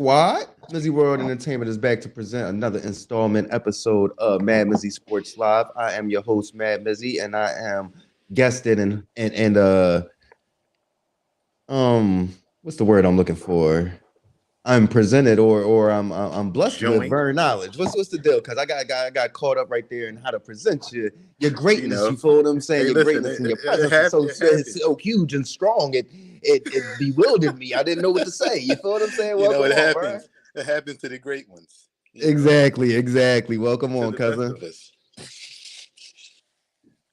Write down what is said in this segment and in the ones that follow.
Squad. MizzyWorld Entertainment is back to present another installment episode of MadMizzy Sports Live. I am your host, MadMizzy, and I am guested and what's the word I'm looking for? I'm presented or I'm blessed with Joint, Vern knowledge. What's the deal? Because I got caught up right there in how to present your you greatness. know. You feel what I'm saying? Hey, Your listen, greatness and your presence is it happens. so huge and strong. It bewildered me. I didn't know what to say. You feel what I'm saying? You know, Welcome it on, Vern. happens. It happens to the great ones. You know, Exactly. Welcome to on, the best cousin. of us.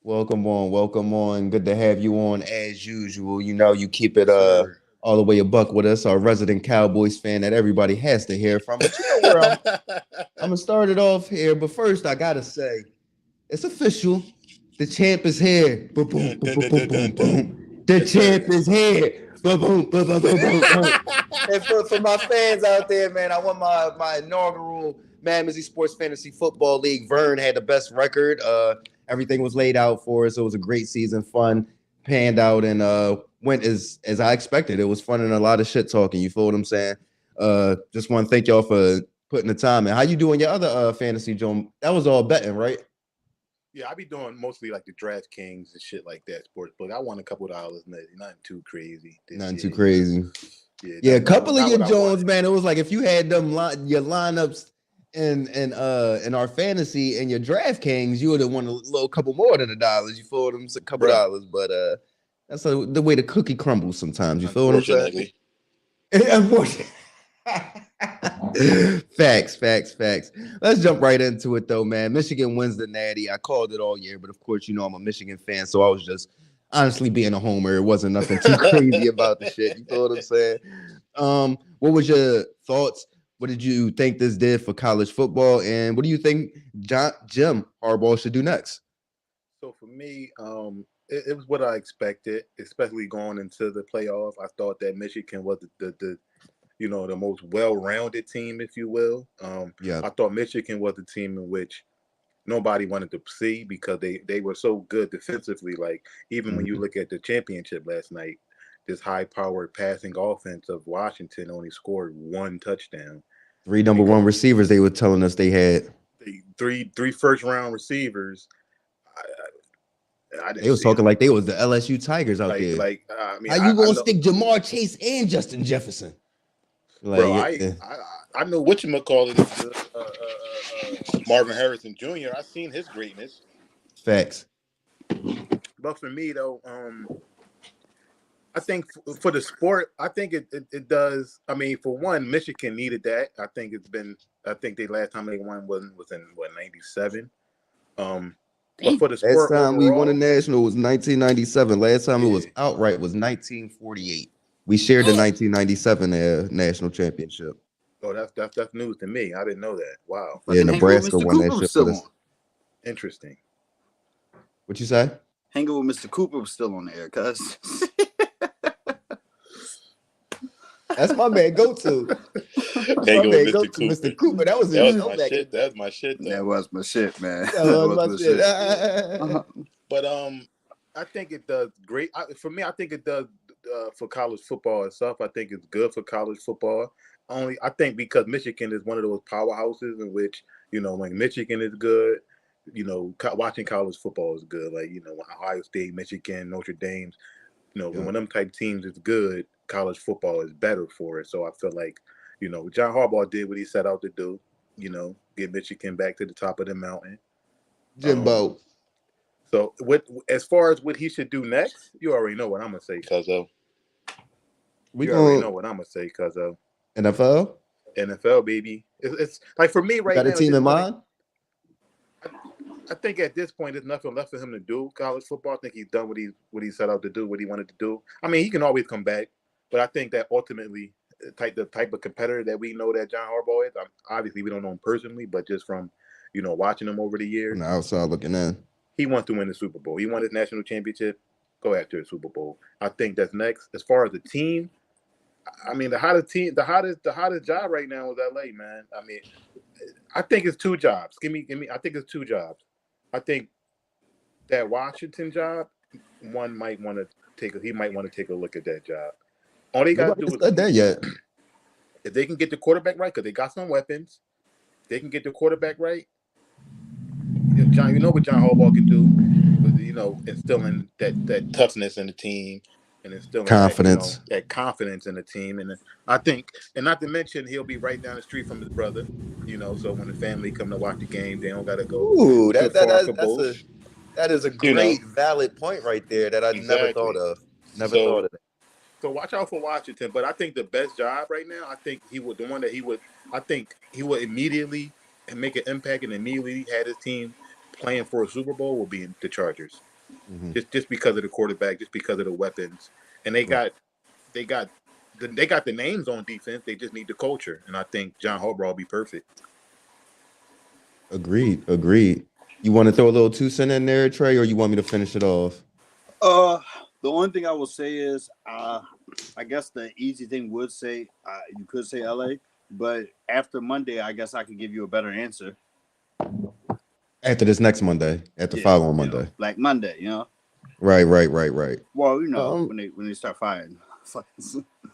Welcome on. Good to have you on as usual. You know, you keep it Yes, sir. all the way a buck with us, our resident Cowboys fan that everybody has to hear from. But you know where I'm gonna start it off here. But first, I gotta say, it's official. The champ is here. Boom, boom, boom, boom, boom, boom, boom. The Yes, sir. champ is here. Boom, boom, boom, boom, boom, boom, boom. And for my fans out there, man, I won my inaugural MadMizzy Sports Fantasy Football League. Vern had the best record. Everything was laid out for us. It was a great season, fun, panned out, and went as I expected. It was fun and a lot of shit talking. You feel what I'm saying? Just want to thank y'all for putting the time in. How you doing your other fantasy, Joe? That was all betting, right? Yeah, I be doing mostly like the DraftKings and shit like that, sports book. I won a couple dollars, nothing too crazy this Nothing year. too crazy. Yeah, A couple of not your what I Jones, wanted. man. It was like if you had your lineups in our fantasy and your DraftKings, you would have won a little couple more than the dollars. You feel what I'm saying? A couple Bruh, dollars, but that's the way the cookie crumbles sometimes. You feel what I'm saying? unfortunately. Unfortunately. Facts. Let's jump right into it though, man. Michigan wins the Natty. I called it all year, but of course, you know I'm a Michigan fan, so I was just honestly being a homer. It wasn't nothing too crazy about the shit. You feel what I'm saying? What was your thoughts? What did you think this did for college football, and what do you think Jim Harbaugh should do next? So for me, it was what I expected, especially going into the playoff. I thought that Michigan was the most well-rounded team, if you will. Yeah. I thought Michigan was the team in which nobody wanted to see because they were so good defensively. Like even when you Mhm. look at the championship last night, this high-powered passing offense of Washington only scored one touchdown Three number because one receivers they were telling us they had. the three first-round receivers. I They didn't was see talking them. like they was the LSU Tigers out Like there. like I mean How you I gonna know, stick Jamar Chase and Justin Jefferson? Like, bro. I know what you call it. Marvin Harrison Jr. I seen his greatness, facts. but for me though, I think for the sport, I think it does. I mean, for one, Michigan needed that. I think it's been. I think the last time they won was in what '97. But for the Last sport time we won a overall, national was 1997. Last time it was yeah, outright was 1948. We shared the 1997 national championship. oh that's news to me. I didn't know that. Wow, Yeah, Fucking hanging with Nebraska Mr. won that Cooper was shit with still us. on. interesting. What you say? Hanging with Mr. Cooper was still on the air, cuz. That's my man. Go to. That's my Hanging with man. Go Mr. to Cooper. Mr. Cooper. That was That his was show my back in shit. the day. That's my shit though. That was my shit, man. That That was was my my shit. shit. But I think it does great. For me, I think it does for college football itself. I think it's good for college football. Only I think because Michigan is one of those powerhouses in which when Michigan is good, watching college football is good. Like when Ohio State, Michigan, Notre Dame, Yeah. when them type teams is good, college football is better for it. So I feel like John Harbaugh did what he set out to do. Get Michigan back to the top of the mountain. Um, Jimbo. so as far as what he should do next, you already know what I'm gonna say, cuzzo. We You already going know what I'm gonna say, cuzzo. NFL? NFL baby. It's like for me You right got a now at team this in point. mind? I think at this point there's nothing left for him to do. College football. I think he's done what he set out to do, what he wanted to do. I mean, he can always come back, but I think that ultimately, the type of competitor that we know that John Harbaugh is. Obviously, we don't know him personally, but just from watching him over the From years, the outside looking in. he wants to win the Super Bowl. He won his national championship. Go after the Super Bowl. I think that's next. As far as the team, I mean, the hottest job right now is LA, man. I mean, I think it's two jobs. Give me. I think it's two jobs. I think that Washington job, one might want to take. He might want to take a look at that job. All they got to Nobody do has is said that yet. if they can get the quarterback right, because they got some weapons, they can get the quarterback right. John, you know what John Harbaugh can do, with, instilling that toughness in the team and instilling confidence, that confidence in the team. And I think, and not to mention, he'll be right down the street from his brother. So when the family come to watch the game, they don't got to go ooh, too far for both. That is a great, valid point right there that I never thought of. Never thought of that. So watch out for Washington. But I think the best job right now, I think he would immediately make an impact and immediately had his team playing for a Super Bowl will be the Chargers. Mm-hmm. Just because of the quarterback, just because of the weapons. And they got the names on defense. They just need the culture. And I think John Harbaugh will be perfect. Agreed. You want to throw a little 2 cents in there, Trey, or you want me to finish it off? The only thing I will say is, I guess the easy thing would say, you could say LA, but after Monday, I guess I could give you a better answer. After this next Monday, following Monday, like Monday, Right. Well, when they start firing.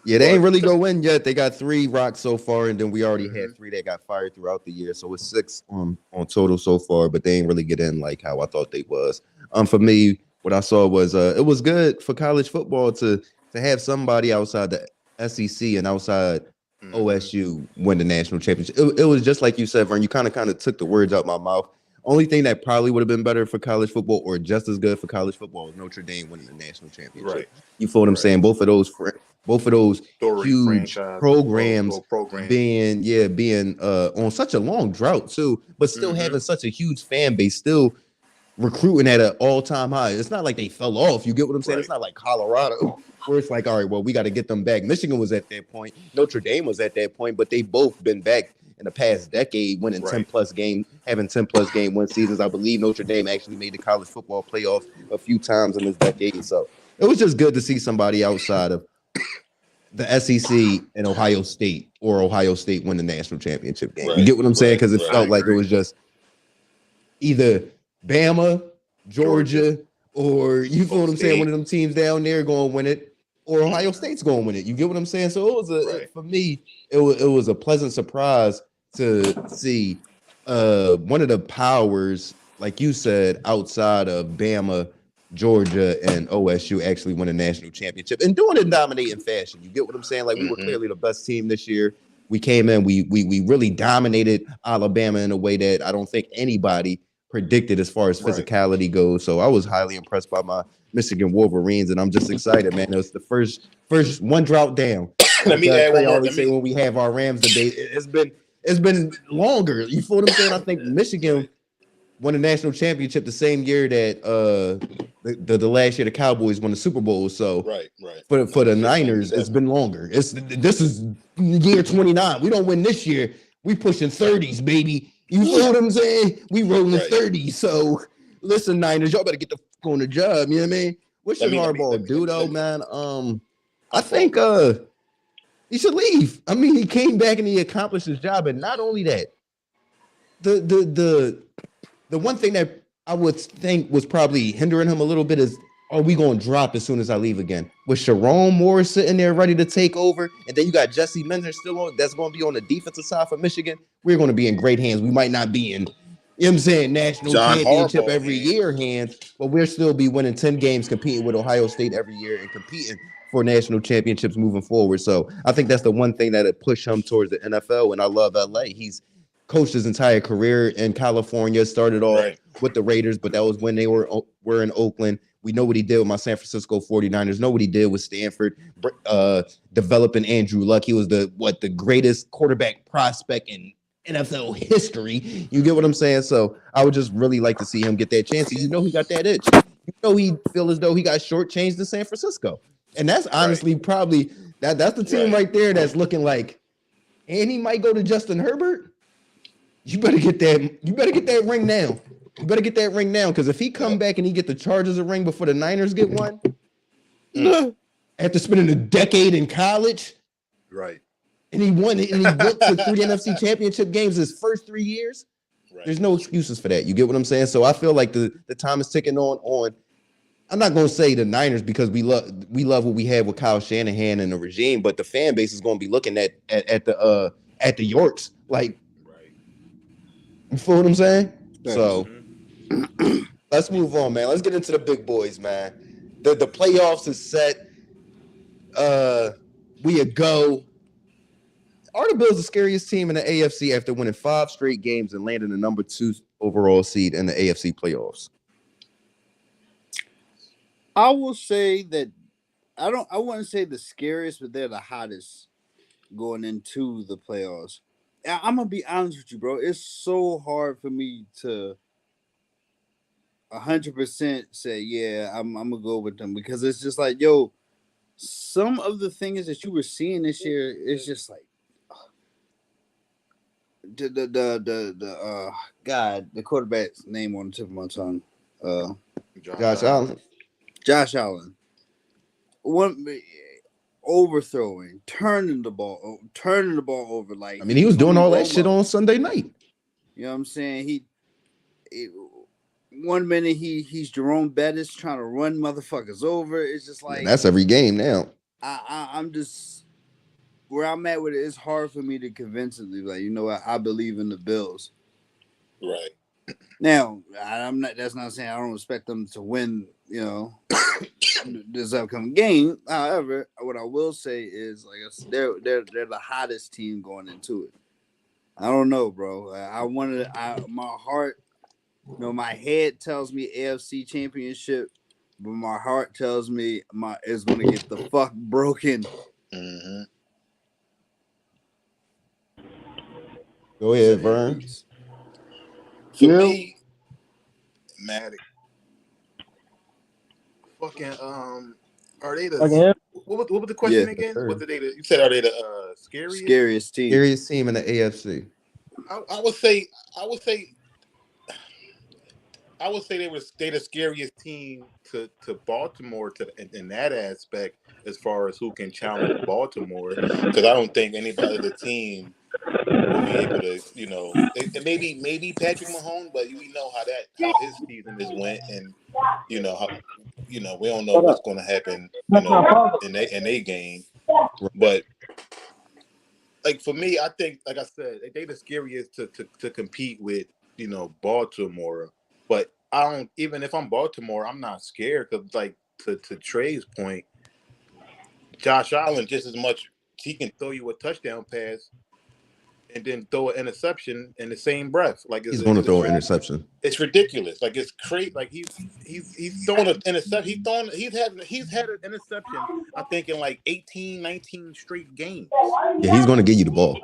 Yeah, they ain't really go in yet. They got 3 rocks so far, and then we already had 3 that got fired throughout the year. So it's 6 on total so far, but they ain't really get in like how I thought they was. For me, what I saw was it was good for college football to have somebody outside the SEC and outside OSU win the national championship. It was just like you said, Vern. You kind of took the words out my mouth. Only thing that probably would have been better for college football, or just as good for college football, is Notre Dame winning the national championship. Right. You feel what I'm saying? Both of those huge programs being on such a long drought too, but still having such a huge fan base, still recruiting at an all-time high. It's not like they fell off. You get what I'm saying? Right. It's not like Colorado, where it's like, all right, well, we got to get them back. Michigan was at that point. Notre Dame was at that point, but they both been back in the past decade, winning 10+ games, having 10+ game win seasons. I believe Notre Dame actually made the college football playoff a few times in this decade. So it was just good to see somebody outside of the SEC and Ohio State win the national championship game. You get what I'm saying? Because it felt like it was just either Bama, Georgia, or you feel what I'm saying? One of them teams down there going to win it, or Ohio State's going to win it. You get what I'm saying? So it was for me, it was a pleasant surprise to see one of the powers, like you said, outside of Bama, Georgia, and OSU actually win a national championship and doing it in dominating fashion. You get what I'm saying? Like we were clearly the best team this year. We came in, we really dominated Alabama in a way that I don't think anybody predicted as far as physicality goes. So I was highly impressed by my Michigan Wolverines, and I'm just excited, man. It was the first one drought down. Let me add one more. Say when we have our Rams debate, it's been longer. You feel what I'm saying? I think Michigan won the national championship the same year that the last year the Cowboys won the Super Bowl. So for the Niners, it's been longer. This is year 29. We don't win this year. We pushing 30s, baby. You feel what I'm saying? We rolling 30s. So listen, Niners, y'all better get the fuck on the job. You know what I mean? What should Harbaugh do though, man? I think he should leave. I mean, he came back and he accomplished his job, and not only that, the one thing that I would think was probably hindering him a little bit is, are we going to drop as soon as I leave again? With Sharon Moore sitting there ready to take over, and then you got Jesse Minter still on, that's going to be on the defensive side for Michigan, we're going to be in great hands. We might not be in, you know what I'm saying, national championship every year hands, but we'll still be winning 10 games, competing with Ohio State every year and competing for national championships moving forward. So I think that's the one thing that would push him towards the NFL, and I love LA. He's coached his entire career in California, started off with the Raiders, but that was when they were in Oakland. We know what he did with my San Francisco 49ers, know what he did with Stanford, developing Andrew Luck. He was the greatest quarterback prospect in NFL history. You get what I'm saying? So I would just really like to see him get that chance. You know he got that itch. You know he feel as though he got shortchanged in San Francisco. And that's honestly probably that's the team right there that's looking like, and he might go to Justin Herbert. You better get that ring now. You better get that ring now, because if he come back and he get the Chargers a ring before the Niners get one, after spending a decade in college, and he went to 3 NFC championship games his first 3 years, there's no excuses for that. You get what I'm saying? So I feel like the time is ticking on I'm not gonna say the Niners because we love what we have with Kyle Shanahan and the regime, but the fan base is gonna be looking at the Yorks like, Right. you feel what I'm saying? Yes. So let's move on, man. Let's get into the big boys, man. The playoffs is set. We a go. Are the Bills the scariest team in the AFC after winning 5 straight games and landing the number 2 overall seed in the AFC playoffs? I will say that I wouldn't say the scariest, but they're the hottest going into the playoffs. I'm gonna be honest with you, bro. It's so hard for me to 100% say, yeah, I'm gonna go with them because it's just like, yo, some of the things that you were seeing this year is just like the quarterback's name on the tip of my tongue. Josh Allen. Josh Allen. One overthrowing, turning the ball over. Like, I mean, he was doing all that shit on Sunday night. You know what I'm saying? One minute he's Jerome Bettis trying to run motherfuckers over. It's just like that's every game now. I'm just where I'm at with it. It's hard for me to convincingly like, you know what, I believe in the Bills. Right. Now, I'm not. That's not saying I don't expect them to win. You know, this upcoming game. However, what I will say is, like I said, they're the hottest team going into it. I don't know, bro. My heart, you know, my head tells me AFC Championship, but my heart tells me is going to get the fuck broken. Mm-hmm. Go ahead, Vern. For me, Maddie. Fucking are they the what was the question again? What did you said? Are they the scariest team? Scariest team in the AFC. I would say they the scariest team to Baltimore in that aspect as far as who can challenge Baltimore, because I don't think any other team will be able to, you know, maybe Patrick Mahomes, but we know how his season is went, and you know how, you know, we don't know what's going to happen, you know, in they game, but like for me, I think, like I said, they the scariest to compete with, you know, Baltimore, but I don't, even if I'm Baltimore, I'm not scared because, like, to Trey's point, Josh Allen just as much, he can throw you a touchdown pass and then throw an interception in the same breath. Like, he's going to throw an interception. It's ridiculous. Like, it's crazy. Like, he's throwing an interception. He's had an interception, I think, in like 18, 19 straight games. Yeah, he's going to get you the ball.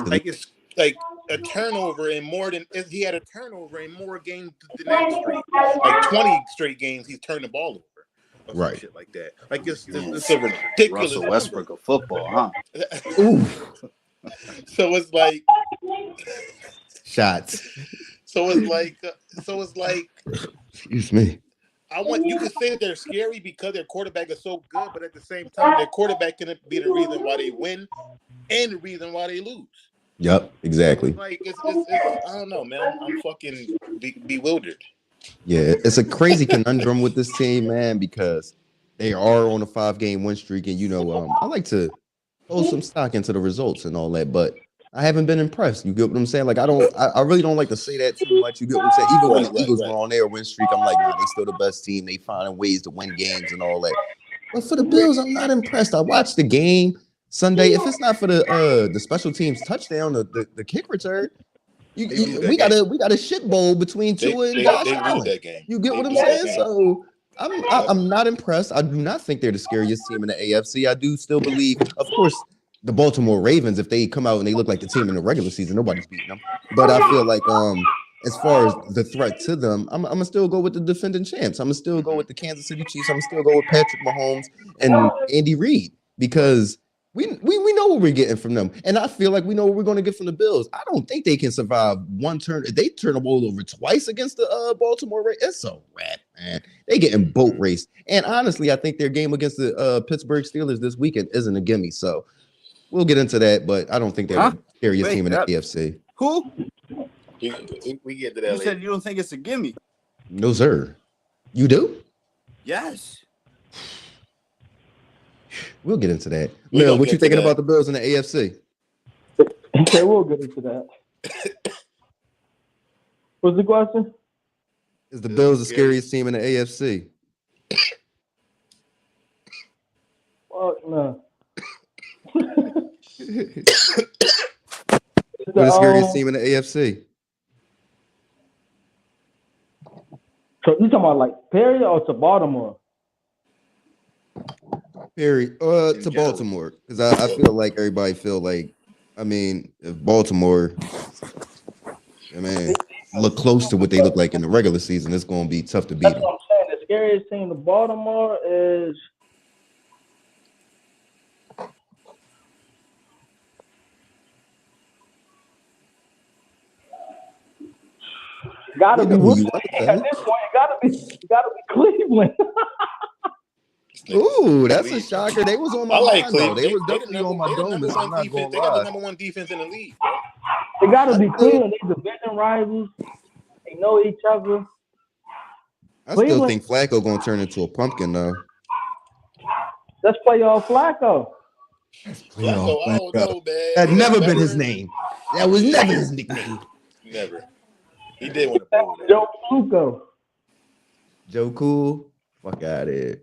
Like, it's like a turnover in more than he had a turnover in more games than that straight. Like 20 straight games, he's turned the ball over. Or right, shit like that. Like it's a ridiculous Russell Westbrook of football, huh? So it's like shots. So it's like. Excuse me. You can say that they're scary because their quarterback is so good, but at the same time, their quarterback can be the reason why they win and the reason why they lose. Yep, exactly. Like it's I don't know, man. I'm fucking bewildered. Yeah, it's a crazy conundrum with this team, man, because they are on a 5-game win streak, and you know, I like to hold some stock into the results and all that, but I haven't been impressed. You get what I'm saying? Like, I really don't like to say that too much. You get what I'm saying? Even when the Eagles were on their win streak, I'm like, nah, they still the best team. They finding ways to win games and all that. But for the Bills, I'm not impressed. I watched the game Sunday. If it's not for the special teams touchdown, the kick return, we got a shit bowl between Tua and Josh Allen. You get what I'm saying? So I'm not impressed. I do not think they're the scariest team in the AFC. I do still believe, of course, the Baltimore Ravens, if they come out and they look like the team in the regular season, nobody's beating them. But I feel like as far as the threat to them, I'm gonna still go with the defending champs. I'm gonna still go with the Kansas City Chiefs. I'm gonna still go with Patrick Mahomes and Andy Reid, because we know what we're getting from them, and I feel like we know what we're going to get from the Bills. I don't think they can survive one turn. If they turn the ball over twice against the Baltimore Ravens, it's a wrap, man. They getting boat raced. And honestly, I think their game against the Pittsburgh Steelers this weekend isn't a gimme. So we'll get into that, but I don't think they're the scariest team in the AFC. Who? We get to that. You said you don't think it's a gimme. No, sir. You do? Yes. We'll get into that. Mel, what you thinking about the Bills in the AFC? Okay, we'll get into that. What's the question? Is the Bills the scariest team in the AFC? Fuck no. We're the scariest team in the AFC. So you talking about like Perry or to Baltimore? Perry, to Baltimore, because I feel like everybody feel like, I mean, if Baltimore, I mean, look close to what they look like in the regular season, it's going to be tough to beat them. That's what I'm saying. The scariest team to Baltimore is. Gotta be. At this point, it gotta be Cleveland. Ooh, that's a shocker. They was on my mind, though. They was definitely on my dome. They got the number one defense in the league. It gotta be Cleveland. They're division rivals. They know each other. I still think Flacco gonna turn into a pumpkin, though. Let's play y'all Flacco. Flacco, I don't know, man. That never been his name. That was never his nickname. Never. He did want to pull that. Joe Flacco. Joe Cool. Fuck out of here.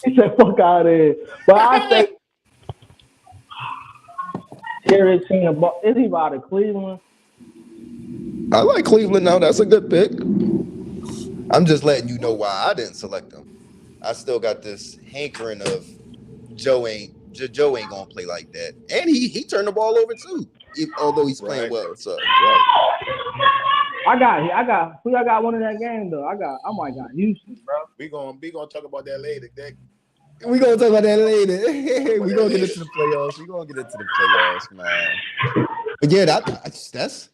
He said, fuck out of here. But I think scariest team is he out of Cleveland? I like Cleveland now. That's a good pick. I'm just letting you know why I didn't select them. I still got this hankering of Joe ain't gonna play like that, and he turned the ball over too, although he's playing well. So I got one in that game though. I might got Houston, bro. We gonna talk about that later, Dick. We gonna talk about that later. We gonna get into the playoffs. Man. But yeah, that's.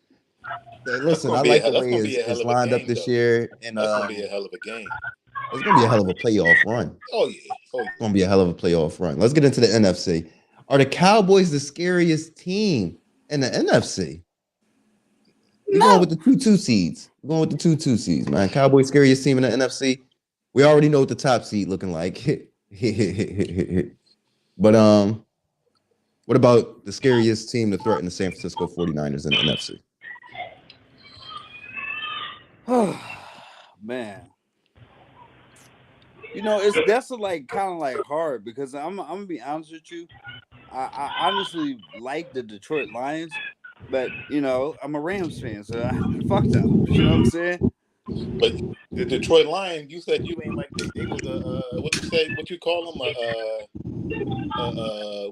Listen, I like the way it's lined up this year, and that's gonna be a hell of a game. It's gonna be a hell of a playoff run. Oh yeah. It's gonna be a hell of a playoff run. Let's get into the NFC. Are the Cowboys the scariest team in the NFC? We're going with the 2-2 seeds. We're going with the 2-2 seeds, man. Cowboys scariest team in the NFC. We already know what the top seed looking like. But what about the scariest team to threaten the San Francisco 49ers in the NFC? Oh man. You know, that's like kind of like hard because I'm gonna be honest with you. I honestly like the Detroit Lions, but you know I'm a Rams fan, so fuck them. You know what I'm saying? But the Detroit Lions, you said you ain't like they was a what you say? What you call them?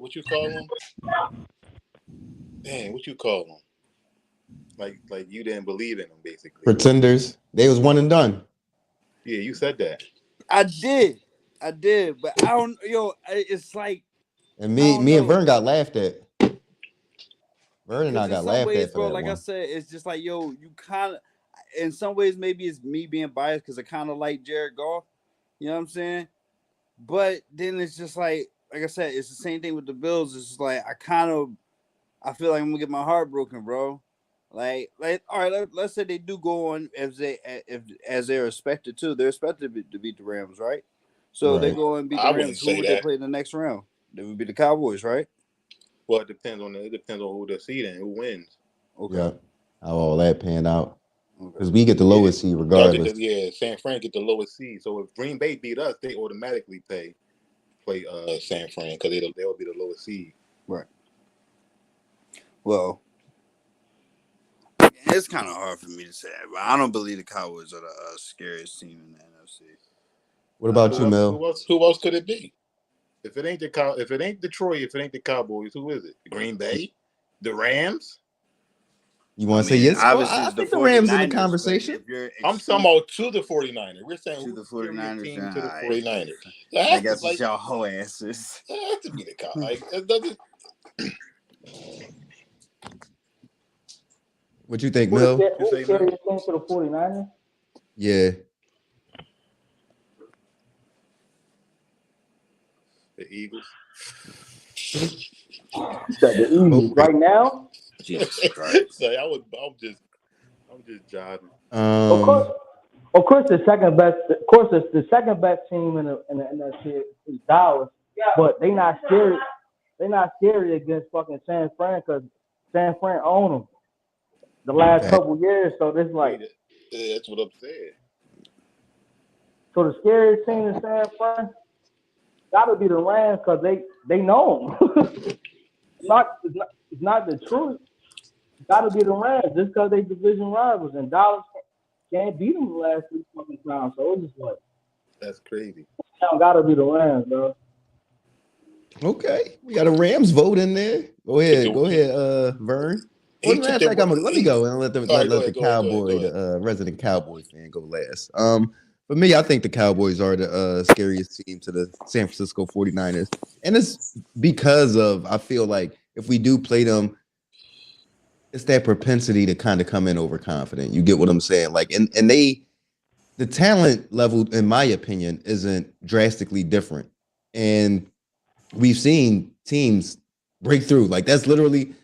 What you call them? Dang, what you call them? Like you didn't believe in them, basically. Pretenders. They was one and done. Yeah, you said that. I did, but I don't. It's like. And me and Vern got laughed at. Vern and I got laughed at for that like one. I said, it's just like, you kind of, in some ways, maybe it's me being biased because I kind of like Jared Goff. You know what I'm saying? But then it's just like I said, it's the same thing with the Bills. It's just like I feel like I'm gonna get my heart broken, bro. Like, all right, let's say they do go on as they're expected to. They're expected to beat the Rams, right? So right. They go and beat the Rams. Who would they play in the next round? They would be the Cowboys, right? Well, it depends on who they're seeding, who wins. Okay. Yeah. How all that panned out. Because we get the lowest seed regardless. San Fran get the lowest seed. So if Green Bay beat us, they automatically play San Fran because they'll be the lowest seed. Right. Well, it's kind of hard for me to say, but I don't believe the Cowboys are the scariest team in the NFC. What about you, Mel? Who else could it be? If it ain't Detroit, if it ain't the Cowboys, who is it? Green Bay, the Rams. You want to say yes? Obviously, I think the Rams in the conversation. I'm talking about to the 49ers. We're saying to the 49ers. To the 49ers. I guess it's y'all whole asses. That has to be the Cowboys. It doesn't. What you think, Mel? Who's the scariest team for the 49ers? Yeah. The Eagles. The Eagles right now. Jesus Christ! I'm just jiving. Of course. Of course, the second best. Of course, it's the second best team in the NFC is Dallas. But they not scary. They not scary against fucking San Fran because San Fran own them the last couple years. So this like. Yeah, that's what I'm saying. So the scariest team in San Fran gotta be the Rams because they know them. it's not the truth. Gotta be the Rams just because they division rivals and Dallas can't beat them the last 3 fucking times. So it's just like that's crazy. Gotta be the Rams, bro. Okay, we got a Rams vote in there. Go ahead, Vern. Well, let me go and let the Cowboy, the resident Cowboy fan, go last. For me, I think the Cowboys are the scariest team to the San Francisco 49ers. And it's because of, I feel like if we do play them, it's that propensity to kind of come in overconfident. You get what I'm saying? Like, and the talent level, in my opinion, isn't drastically different. And we've seen teams break through. Like, that's literally,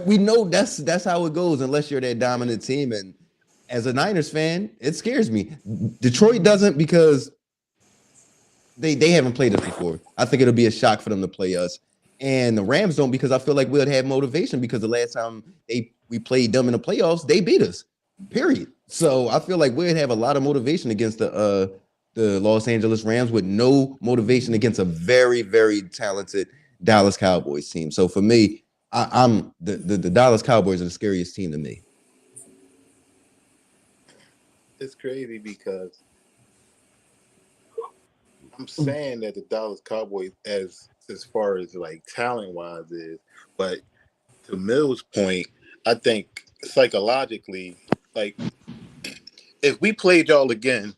we know that's how it goes unless you're that dominant team. And as a Niners fan, it scares me. Detroit doesn't because they haven't played us before. I think it'll be a shock for them to play us. And the Rams don't because I feel like we'll have motivation because the last time we played them in the playoffs, they beat us, period. So I feel like we'd have a lot of motivation against the Los Angeles Rams with no motivation against a very, very talented Dallas Cowboys team. So for me, I'm the Dallas Cowboys are the scariest team to me. It's crazy because I'm saying that the Dallas Cowboys, as far as like talent wise, is, but to Mill's point, I think psychologically, like if we played y'all again,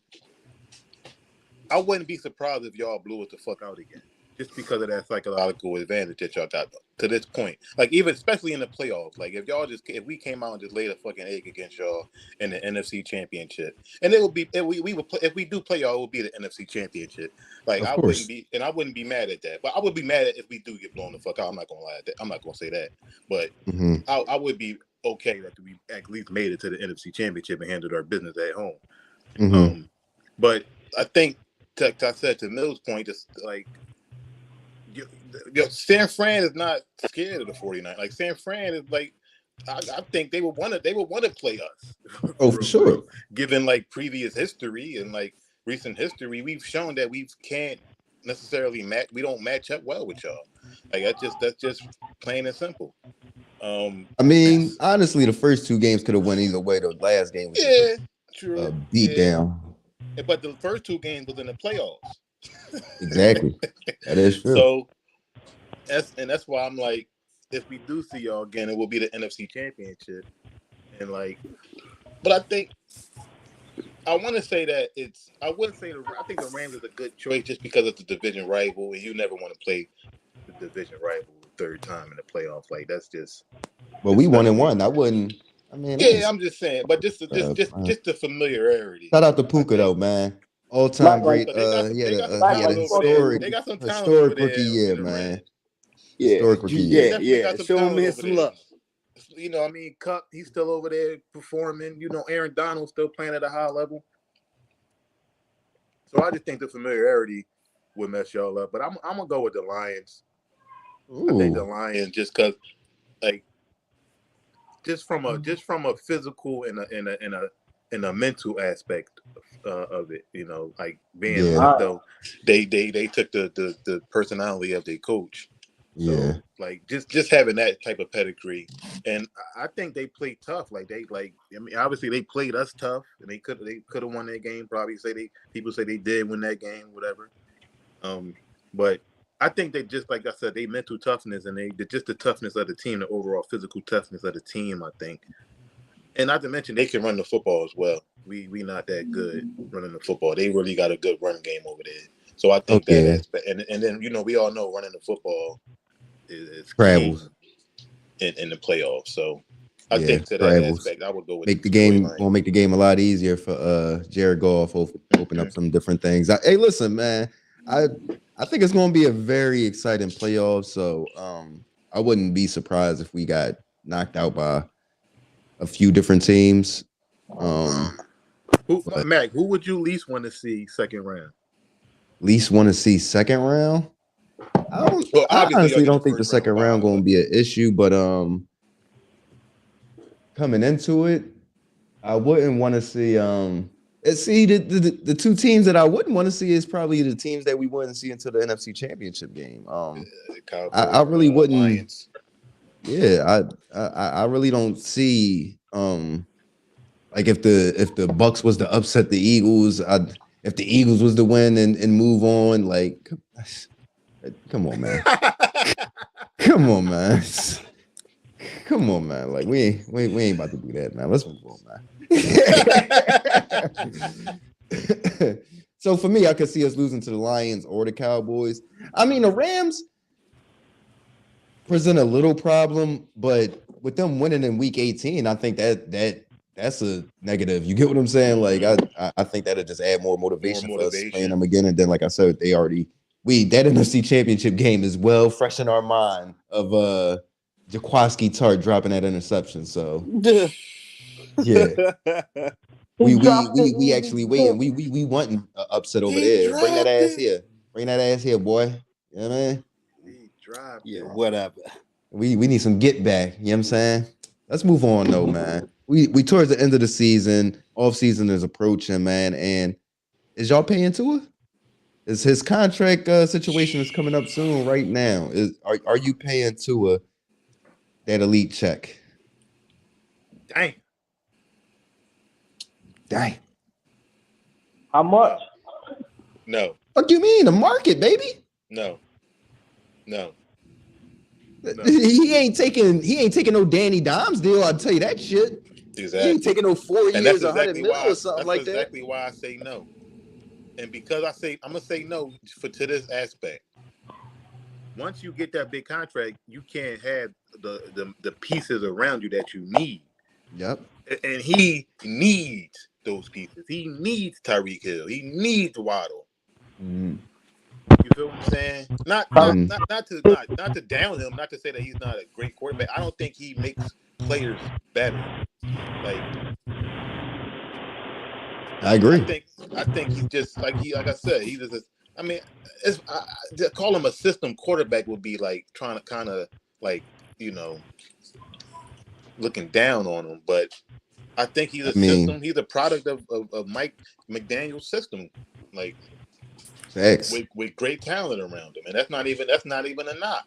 I wouldn't be surprised if y'all blew us the fuck out again, just because of that psychological advantage that y'all got to this point. Like even especially in the playoffs, like if we came out and just laid a fucking egg against y'all in the NFC Championship, and it would be if we do play y'all, it would be the NFC Championship. Like I wouldn't be mad at that, but I would be mad at if we do get blown the fuck out. I'm not gonna lie, I'm not gonna say that, but I would be okay that we at least made it to the NFC Championship and handled our business at home. But I think, like I said to Mill's point, just like. San Fran is not scared of the 49ers. Like San Fran is like, I think they would want to play us. For sure. Given like previous history and like recent history, we've shown that we can't necessarily we don't match up well with y'all. Like that's just plain and simple. I mean, honestly, the first 2 games could have went either way. The last game was true. Beat down. But the first 2 games was in the playoffs. Exactly. That is true. So that's why I'm like, if we do see y'all again, it will be the NFC Championship. And like, but I think I want to say that I think the Rams is a good choice just because it's a division rival, and you never want to play the division rival the 3rd time in the playoffs. Like that's just. Well, we 1-1. I wouldn't. I mean. Yeah, I'm just saying, but just the familiarity. Shout out to Puka though, man. All-time great. They got some historic rookie year, man. Yeah, historic rookie year. Yeah. Show him some love. You know, I mean, Cup, he's still over there performing. You know, Aaron Donald's still playing at a high level. So I just think the familiarity would mess y'all up. But I'm gonna go with the Lions. I think the Lions just because, like, just from a physical and a mental aspect of it, you know, like being though they took the personality of their coach. So, like just having that type of pedigree, and I think they played tough. Like I mean, obviously they played us tough, and they could have won that game. Probably people say they did win that game, whatever. But I think they just, like I said, they mental toughness and just the toughness of the team, the overall physical toughness of the team. I think, and not to mention they can run the football as well. We not that good running the football. They really got a good run game over there. So I think that aspect, and then we all know running the football is key in the playoffs. So I think to that aspect, I would go with make the game a lot easier for Jared Goff. Open up some different things. Hey, listen, man, I think it's going to be a very exciting playoff. So I wouldn't be surprised if we got knocked out by a few different teams. Mac, who would you least want to see second round? Least want to see second round? I honestly don't think the second round going to be an issue, but coming into it, I wouldn't want to see the two teams that I wouldn't want to see is probably the teams that we wouldn't see until the NFC Championship game. I really wouldn't. Lions. Yeah, I really don't see like if the Bucks was to upset the Eagles, if the Eagles was to win and move on, like come on, man. Come on, man. Come on, man. Like we ain't about to do that, man. Let's move on, man. So for me, I could see us losing to the Lions or the Cowboys. I mean, the Rams present a little problem, but with them winning in Week 18, I think that's a negative. You get what I'm saying? Like I think that'll just add more motivation for us playing them again. And then, like I said, that NFC Championship game is well fresh in our mind of Jaquaski Tart dropping that interception. So yeah, we actually waiting. We wanting an upset over there. Bring that ass here. Bring that ass here, boy. You know what I mean? Yeah, whatever. We need some get back. You know what I'm saying? Let's move on though, man. We towards the end of the season. Off season is approaching, man. And is y'all paying Tua? Is his contract situation is coming up soon right now? Are you paying Tua that elite check? Dang. How much? No. What do you mean? The market, baby? No. He ain't taking no Danny Dimes deal. I'll tell you that shit. Exactly. He ain't taking no 4 years, 100 mil or something like that. That's exactly why I say no. And because I'm gonna say no to this aspect. Once you get that big contract, you can't have the pieces around you that you need. Yep. And he needs those pieces. He needs Tyreek Hill. He needs Waddle. Mm. You feel what I'm saying? Not to down him, not to say that he's not a great quarterback. I don't think he makes players better. Like I agree. I think he's just like I said, he's just. I mean, to call him a system quarterback would be like trying to kind of like looking down on him. But I think he's a system. He's a product of Mike McDaniel's system. Like. Facts. With great talent around him, and that's not even a knock.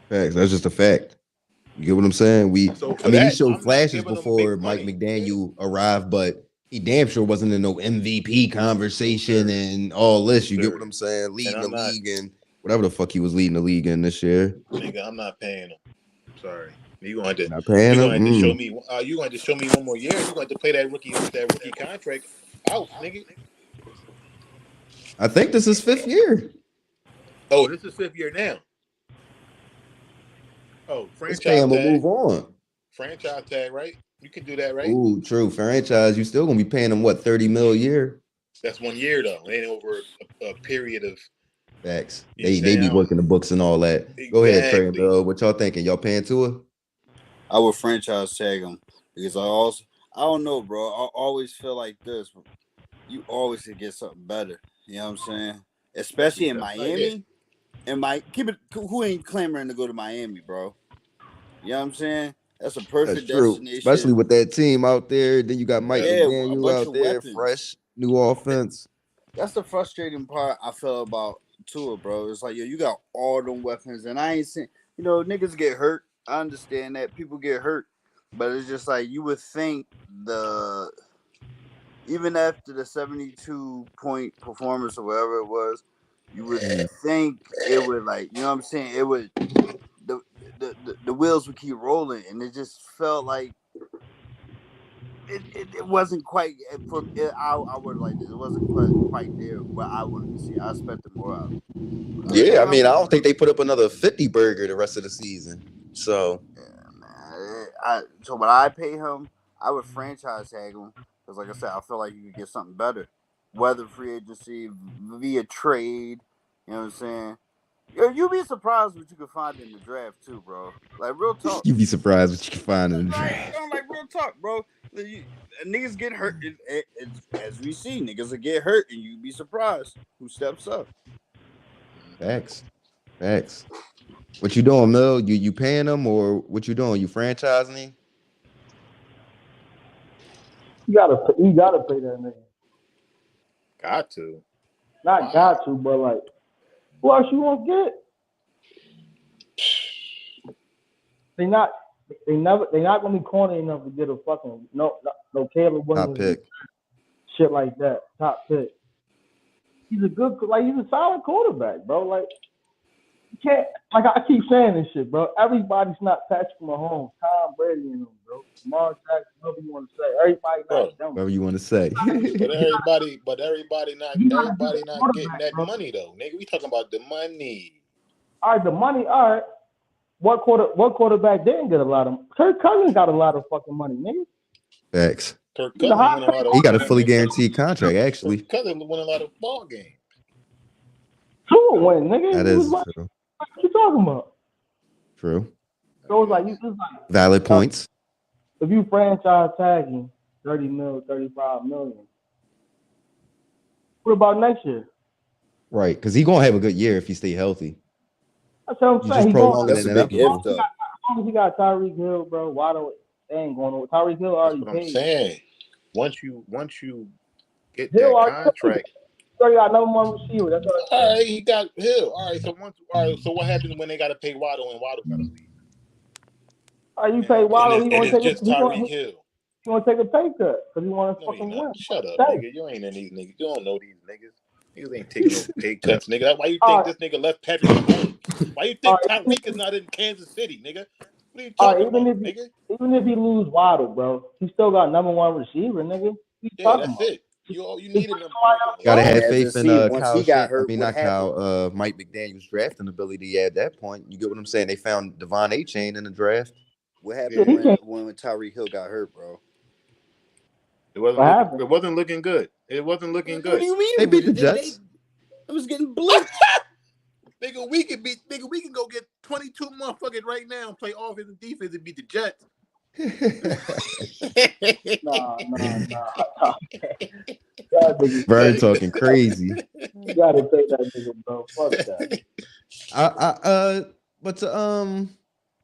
Facts. That's just a fact. You get what I'm saying? He showed flashes before Mike McDaniel arrived, but he damn sure wasn't in no MVP conversation and all this. You get what I'm saying? Leading the league and whatever the fuck he was leading the league in this year. Nigga, I'm not paying him. Sorry, you going to show me? You going to show me one more year? You going to play that rookie contract out, nigga? I think this is 5th year. Oh, this is 5th year now. Oh, franchise tag. We'll move on. Franchise tag, right? You can do that, right? Ooh, true. Franchise, you still gonna be paying them what, $30 million a year? That's 1 year though. It ain't over a period of. Facts. They be working the books and all that. Exactly. Go ahead, Trey, bro. What y'all thinking? Y'all paying Tua? I would franchise tag him because I don't know, bro. I always feel like this. You always could get something better. You know what I'm saying? Especially in Miami. Who ain't clamoring to go to Miami, bro? You know what I'm saying? That's a perfect destination. Especially with that team out there. Then you got Mike McDaniel out there, fresh, new offense. That's the frustrating part I feel about Tua, bro. It's like, you got all them weapons, and I ain't seen, niggas get hurt. I understand that. People get hurt. But it's just like, you would think even after the 72-point performance or whatever it was, you would think it would, like, you know what I'm saying? It would, the wheels would keep rolling, and it just felt like it wasn't quite. I would like this. It wasn't quite there where I wanted to see. I expected more out of it. Yeah, I mean, I don't think they put up another 50 burger the rest of the season. So, so when I pay him, I would franchise tag him. Because, like I said, I feel like you could get something better. Whether free agency, via trade, you know what I'm saying? You'd be surprised what you could find in the draft, too, bro. Like, real talk. You'd be surprised what you can find in the draft. Like, real talk, bro. niggas get hurt. As we see, niggas will get hurt, and you'd be surprised who steps up. Facts. What you doing, Mil? You paying them or what you doing? You franchising him? You gotta pay that nigga. Got to. Not got to, but like, who else you want to get? They're not gonna be corny enough to get a fucking no Caleb Williams Top pick. shit like that. Top pick. He's a solid quarterback, bro. Like, you can't, like I keep saying this shit, bro. Everybody's not Patrick Mahomes, Tom Brady, and them, bro. Lamar Jackson, whatever you want to say. Everybody not them. Whatever you want to say. but everybody not getting that money though, nigga. We talking about the money. All right, the money. All right. What quarterback didn't get a lot of? Kirk Cousins got a lot of fucking money, nigga. Facts. Kirk Cousins won a lot of. He got a fully guaranteed contract, actually. Kirk Cousins won a lot of ball games. Who will win, nigga? That is true. What you talking about? True. So it's like Valid points. If you franchise tagging 30 mil, 35 million, what about next year? Right, because he's gonna have a good year if he stay healthy. That's what I'm You saying. just prolong it in that if, though. As long as he got Tyreek Hill, bro, why don't they ain't going on? Tyreek Hill already That's what paid. I'm saying. Once you get that contract. Already got number one receiver. That's what All right, he got Hill. All right, so what happens when they got to pay Waddle and Waddle got to leave? All right, you pay Waddle. He gonna take just Tyreek Hill. He gonna take a pay cut because he want to fucking win. Shut up, nigga. You ain't in these niggas. You don't know these niggas. Niggas ain't taking no pay cuts, nigga. That's why you think this nigga left Patrick Mahomes? Why you think Tyreek is not in Kansas City, nigga? What are you talking about, nigga? Even if he lose Waddle, bro, he still got number one receiver, nigga. That's it. You needed number one. Gotta have faith in once Kyle. he got hurt, Mike McDaniel's drafting ability at that point. You get what I'm saying? They found Devon A-Chain in the draft. What happened when Tyreek Hill got hurt, bro? It wasn't looking good. What do you mean? They beat the Jets. It was getting blitzed. Nigga, we can go get 22 motherfuckers right now and play offense and defense and beat the Jets. Nah. Vern talking crazy. You gotta take that nigga, bro. Fuck that. But to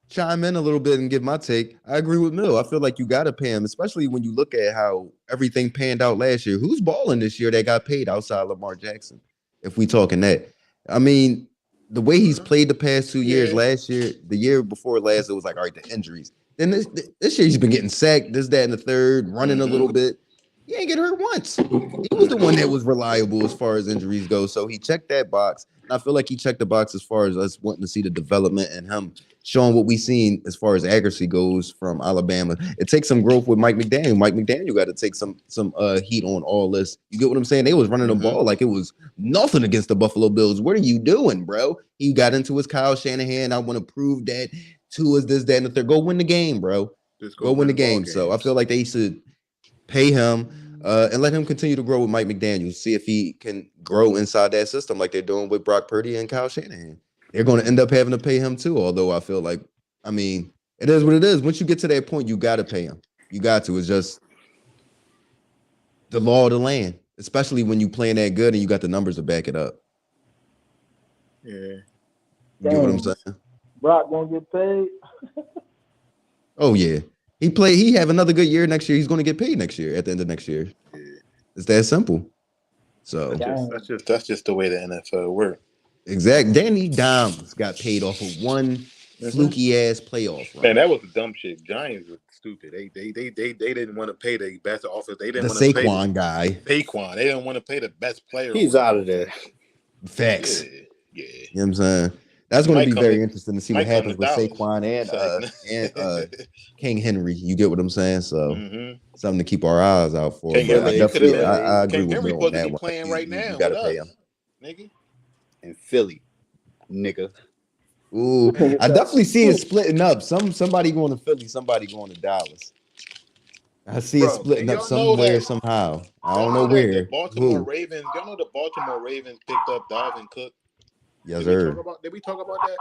chime in a little bit and give my take, I agree with Mill. I feel like you gotta pay him, especially when you look at how everything panned out last year. Who's balling this year that got paid outside Lamar Jackson? If we talking that, I mean, the way he's played the past 2 years, last year, the year before last, it was like, all right, the injuries. Then this year he's been getting sacked, this, that, and the third, running a little bit. He ain't get hurt once. He was the one that was reliable as far as injuries go. So he checked that box. And I feel like he checked the box as far as us wanting to see the development and him showing what we've seen as far as accuracy goes from Alabama. It takes some growth with Mike McDaniel. Mike McDaniel got to take some heat on all this. You get what I'm saying? They was running the ball like it was nothing against the Buffalo Bills. What are you doing, bro? He got into his Kyle Shanahan. I want to prove that two is this, that, and the third. Go win the game, bro. Go win the game. So I feel like they should pay him and let him continue to grow with Mike McDaniel. See if he can grow inside that system like they're doing with Brock Purdy and Kyle Shanahan. They're going to end up having to pay him too, although I feel like, I mean, it is what it is. Once you get to that point, you got to pay him. You got to. It's just the law of the land, especially when you playing that good and you got the numbers to back it up. Yeah. You get what I'm saying? Brock gonna get paid. Oh, yeah. He have another good year next year. He's going to get paid next year at the end of next year. Yeah. It's that simple. So that's just the way the NFL works. Exactly. Danny Dimes got paid off of one fluky ass playoff run. Man, that was dumb shit. Giants were stupid. They didn't want to pay the best offense. They didn't want to pay Saquon guy. Saquon. They didn't want to pay the best player. He's out of there. Facts. Yeah. You know what I'm saying? That's going to be very interesting to see what happens with Saquon and King Henry. You get what I'm saying? So something to keep our eyes out for. I agree with Henry you on that one. Playing right now. You got to pay him, nigga. In Philly, nigga. Ooh, I definitely see it splitting up. Somebody going to Philly, somebody going to Dallas. I see it splitting up somewhere, somehow. I don't know where. The Baltimore Ravens. Y'all know the Baltimore Ravens picked up Dalvin Cook. Yes, sir. Did we talk about that?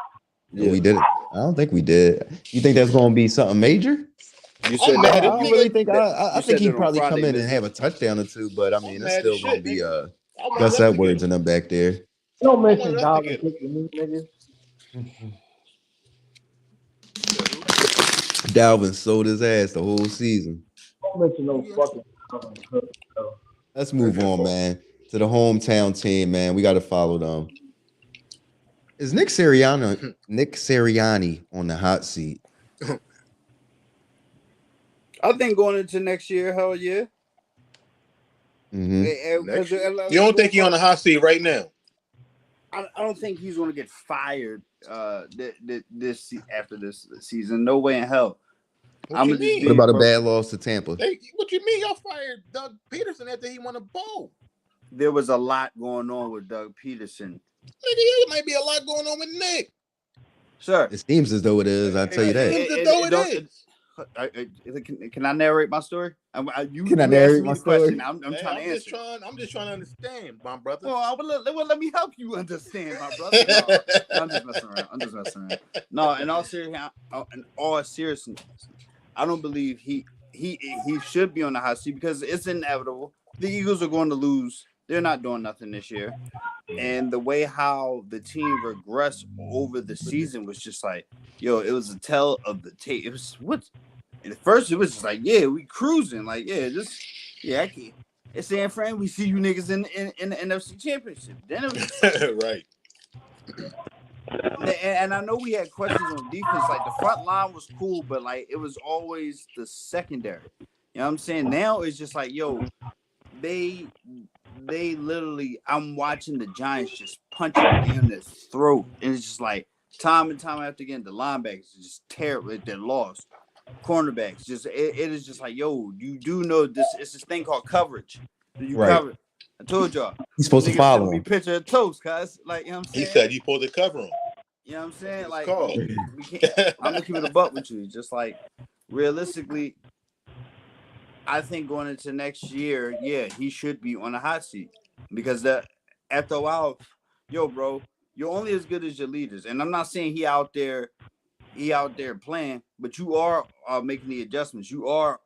Yeah, we did it. I don't think we did. You think that's going to be something major? You said I'm that. mad I at don't nigga. really think You I think said he'd that on probably Friday, come in and Mizzy. have a touchdown or two, but I I'm mean, it's mad as still gonna shit, be nigga. I wanted Gus us to get Edwards him. and them back there. Don't I mention wanted us to Dalvin get him. Cook to me, niggas. Dalvin sold his ass the whole season. Don't mention no fucking Dalvin Cook. Bro. Let's move That's his on, fault. man, to the hometown team, man. We got to follow them. Is Nick Sirianni on the hot seat? I think going into next year, hell yeah. Next year? You don't think he's on the hot seat right now? I don't think he's going to get fired after this season. No way in hell. What you mean? What about a bad loss to Tampa? What you mean y'all fired Doug Peterson after he won a bowl? There was a lot going on with Doug Peterson. Nigga, there might be a lot going on with Nick. Sir. It seems as though it is. I'll tell you that. It seems as though it is. Can I narrate my story? You narrate asked me my the question. story? I'm trying to answer. I'm just trying to understand, my brother. Well, let me help you understand, my brother. No, I'm just messing around. No, in all seriousness, I don't believe he should be on the hot seat because it's inevitable. The Eagles are going to lose. They're not doing nothing this year. And the way how the team regressed over the season was just like, yo, it was a tell of the tape. It was what? At first, it was just like, yeah, we cruising. Like, I can't. It's San Fran. We see you niggas in the NFC Championship. Then it was right. And I know we had questions on defense. Like, the front line was cool, but, like, it was always the secondary. You know what I'm saying? Now it's just like, yo, they literally, I'm watching the Giants just punch it in their throat. And it's just like, time and time after again, the linebackers just terrible. They're lost. Cornerbacks, just it is just like, yo, you do know this. It's this thing called coverage. You cover. I told y'all. He's supposed to follow him. Be picture of toast, cuz. Like, you know what I'm saying? He said you supposed to cover him. You know what I'm saying? Like, we can't. I'm gonna keep it a buck with you. Just like, realistically, I think going into next year, yeah, he should be on the hot seat because after a while, yo, bro, you're only as good as your leaders. And I'm not saying he out there playing, but you are making the adjustments. You are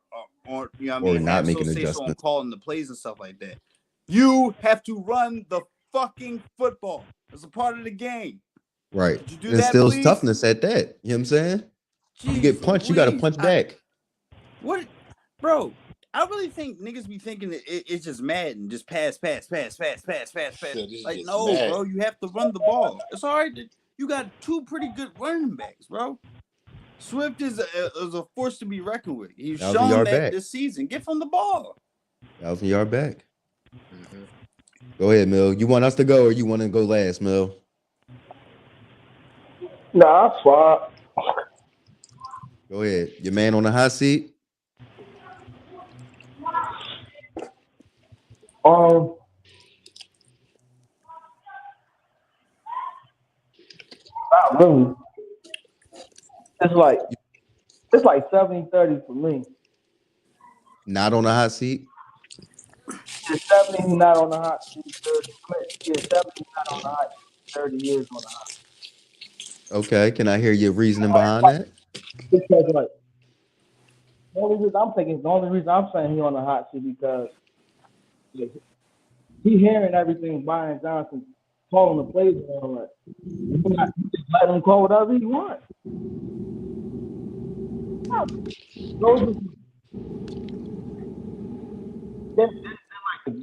on, you know what I mean? Or not making adjustments. On calling the plays and stuff like that. You have to run the fucking football. It's a part of the game. Right. Did you do and that, still please? toughness at that. You know what I'm saying? Jeez, you get punched, you got to punch back. What, bro? I really think niggas be thinking that it's just Madden, just pass. Like, no, bro, you have to run the ball. It's all right that you got two pretty good running backs, bro. Swift is a force to be reckoned with. He's shown that this season. Get from the ball. 1,000-yard back. Mm-hmm. Go ahead, Mill. You want us to go or you want to go last, Mill? Nah, that's fine. Go ahead. Your man on the hot seat? Not really. It's like 70-30 for me. Not on the hot seat? It's 70 not on the hot seat, 30. Yeah, 70 not on the hot seat, 30 years on the hot seat. Okay, can I hear your reasoning behind that? Because like the only reason I'm saying he on the hot seat because he hearing everything Brian Johnson calling the plays and all that. You just let him call whatever he wants.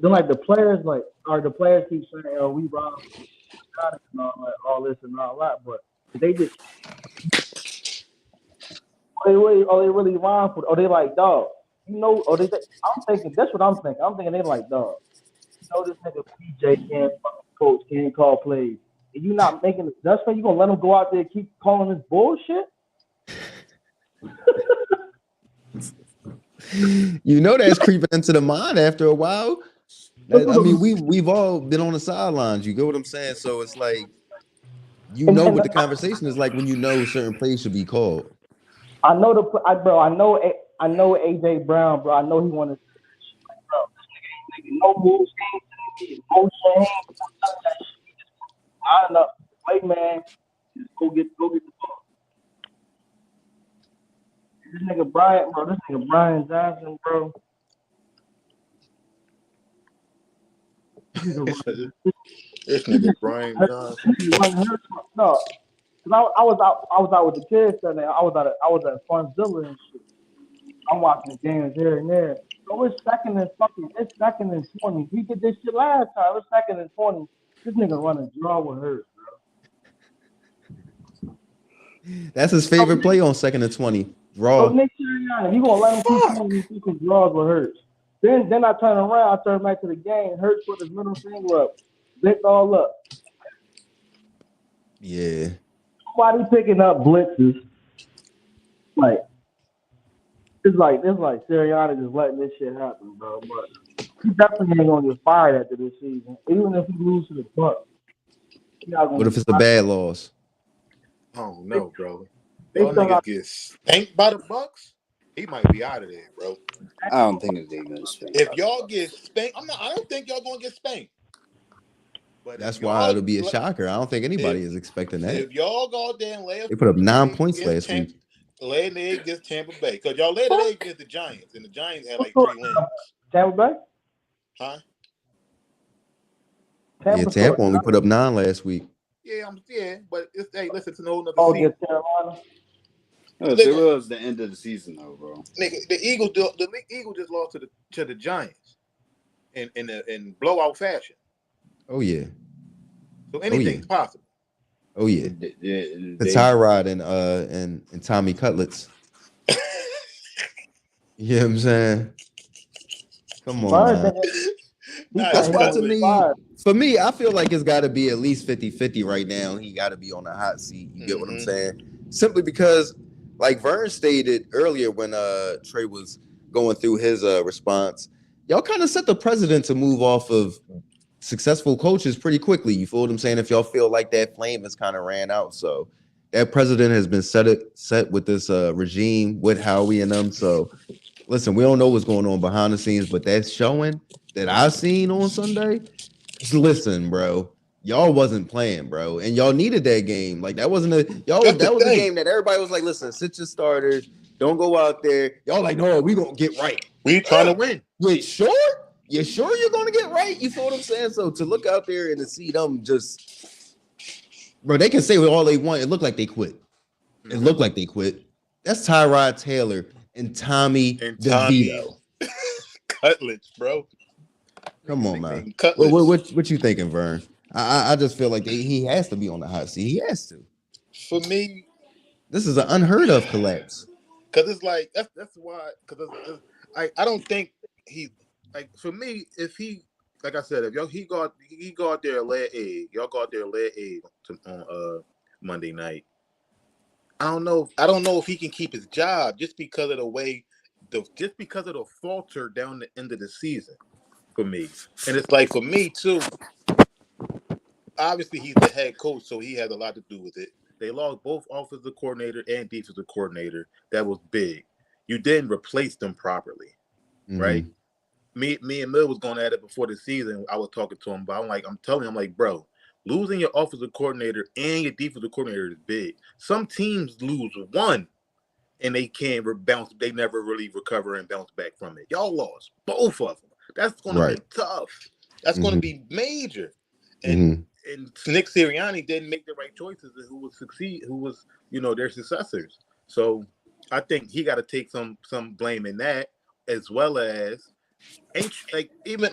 Then like the players keep saying, "Oh, we robbed and all this and all that," but they just they really wrong for? Or they like, dog, you know? Or I'm thinking that's what I'm thinking. I'm thinking they like, dog, you know this nigga PJ can't coach, can't call plays, and you not making the adjustment. You gonna let him go out there and keep calling this bullshit? You know that's creeping into the mind after a while. I mean, we've all been on the sidelines. You get what I'm saying? So it's like, you know what the conversation is like when you know certain plays should be called. I know I know AJ Brown, bro. I know he wanted to say that shit. Like, bro, this nigga ain't making no moves, motion, none of that shit. He just line up, wait, man, just go get the ball. This nigga Brian, bro. This nigga Brian Johnson, bro. This nigga Brian Johnson. No, cause I was out with the kids Sunday. I was at Farmzilla and shit. I'm watching the games here and there. So it's second and 20. We did this shit last time. It's second and 20. This nigga running draw with Hurts, bro. That's his favorite play on 2nd and 20. Draw. So Nick Sirianni, you gonna let him keep playing these draws with Hurts. Then I turn around, I turn back to the game. Hurts put his middle finger up. Blitzed all up. Yeah. Nobody picking up blitzes. It's like Sirianni just letting this shit happen, bro. But he definitely ain't gonna get fired after this season, even if he loses to the Bucks. What if it's a bad loss? Oh no, bro. Y'all niggas get spanked by the Bucks. He might be out of there, bro. I don't think it's gonna spank. If y'all get spanked, I don't think y'all gonna get spanked. But that's why it'll be a shocker. I don't think anybody is expecting that. If y'all go out there and lay, they put up 9 points last week. Lay an egg against Tampa Bay because y'all laid an egg against the Giants, and the Giants had like 3 wins. Tampa Bay? Huh? Tampa only put up 9 last week. Yeah, but it's listen to no another season. Carolina. It was the end of the season though, bro. Nigga, the Eagles just lost to the Giants in blowout fashion. Oh yeah. So anything's possible. Oh yeah. The Tyrod and Tommy Cutlets. You know what I'm saying? Come on, man. That's why for me, I feel like it's got to be at least 50-50 right now. He got to be on the hot seat. You get what I'm saying? Simply because, like Vern stated earlier when Trey was going through his response, y'all kind of set the precedent to move off of successful coaches pretty quickly. You feel what I'm saying? If y'all feel like that flame has kind of ran out. So that precedent has been set with this regime, with Howie and them. So listen, we don't know what's going on behind the scenes, but that showing that I've seen on Sunday, listen, bro, y'all wasn't playing, bro, and y'all needed that game. Like that wasn't a game that everybody was like, listen, sit your starters, don't go out there. Y'all like, no, we gonna get right. We trying to win. Wait, sure? You sure you're gonna get right? You feel what I'm saying? So to look out there and to see them just, bro, they can say all they want. It looked like they quit. It looked like they quit. That's Tyrod Taylor and Tommy DeVito. Cutlets, bro. Come on, man. What you thinking, Vern? I just feel like he has to be on the hot seat. He has to. For me, this is an unheard of collapse. Because it's like that's why. Because I don't think he like for me. If he like I said, if he go out there and lay an egg, y'all go out there and lay an egg on Monday night. I don't know if he can keep his job just because of the way, just because of the falter down the end of the season for me. And it's like for me too. Obviously, he's the head coach, so he has a lot to do with it. They lost both offensive coordinator and defensive coordinator. That was big. You didn't replace them properly, right? Me and Mill was going at it before the season. I was talking to him, but I'm telling him, bro, losing your offensive coordinator and your defensive coordinator is big. Some teams lose one, and they can't bounce. They never really recover and bounce back from it. Y'all lost both of them. That's going to be tough. That's going to be major. And Nick Sirianni didn't make the right choices. Who would succeed? Who was their successors? So I think he got to take some blame in that, as well as even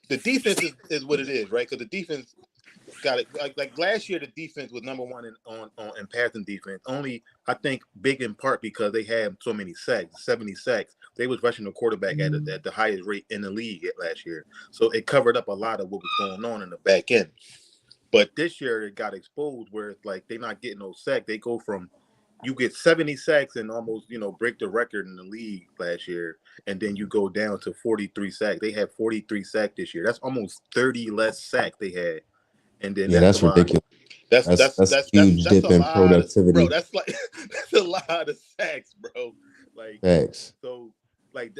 the defense is what it is, right? Because the defense got it. Like last year, the defense was number one in passing defense. Only I think big in part because they had so many sacks, 70 sacks. They was rushing the quarterback at the highest rate in the league last year. So it covered up a lot of what was going on in the back end. But this year it got exposed where it's like they're not getting no sack. They go from you get 70 sacks and almost break the record in the league last year, and then you go down to 43 sacks. They had 43 sacks this year. That's almost 30 less sacks they had. And then that's ridiculous. That's huge dip in productivity, bro. That's a lot of sacks, bro. Thanks. So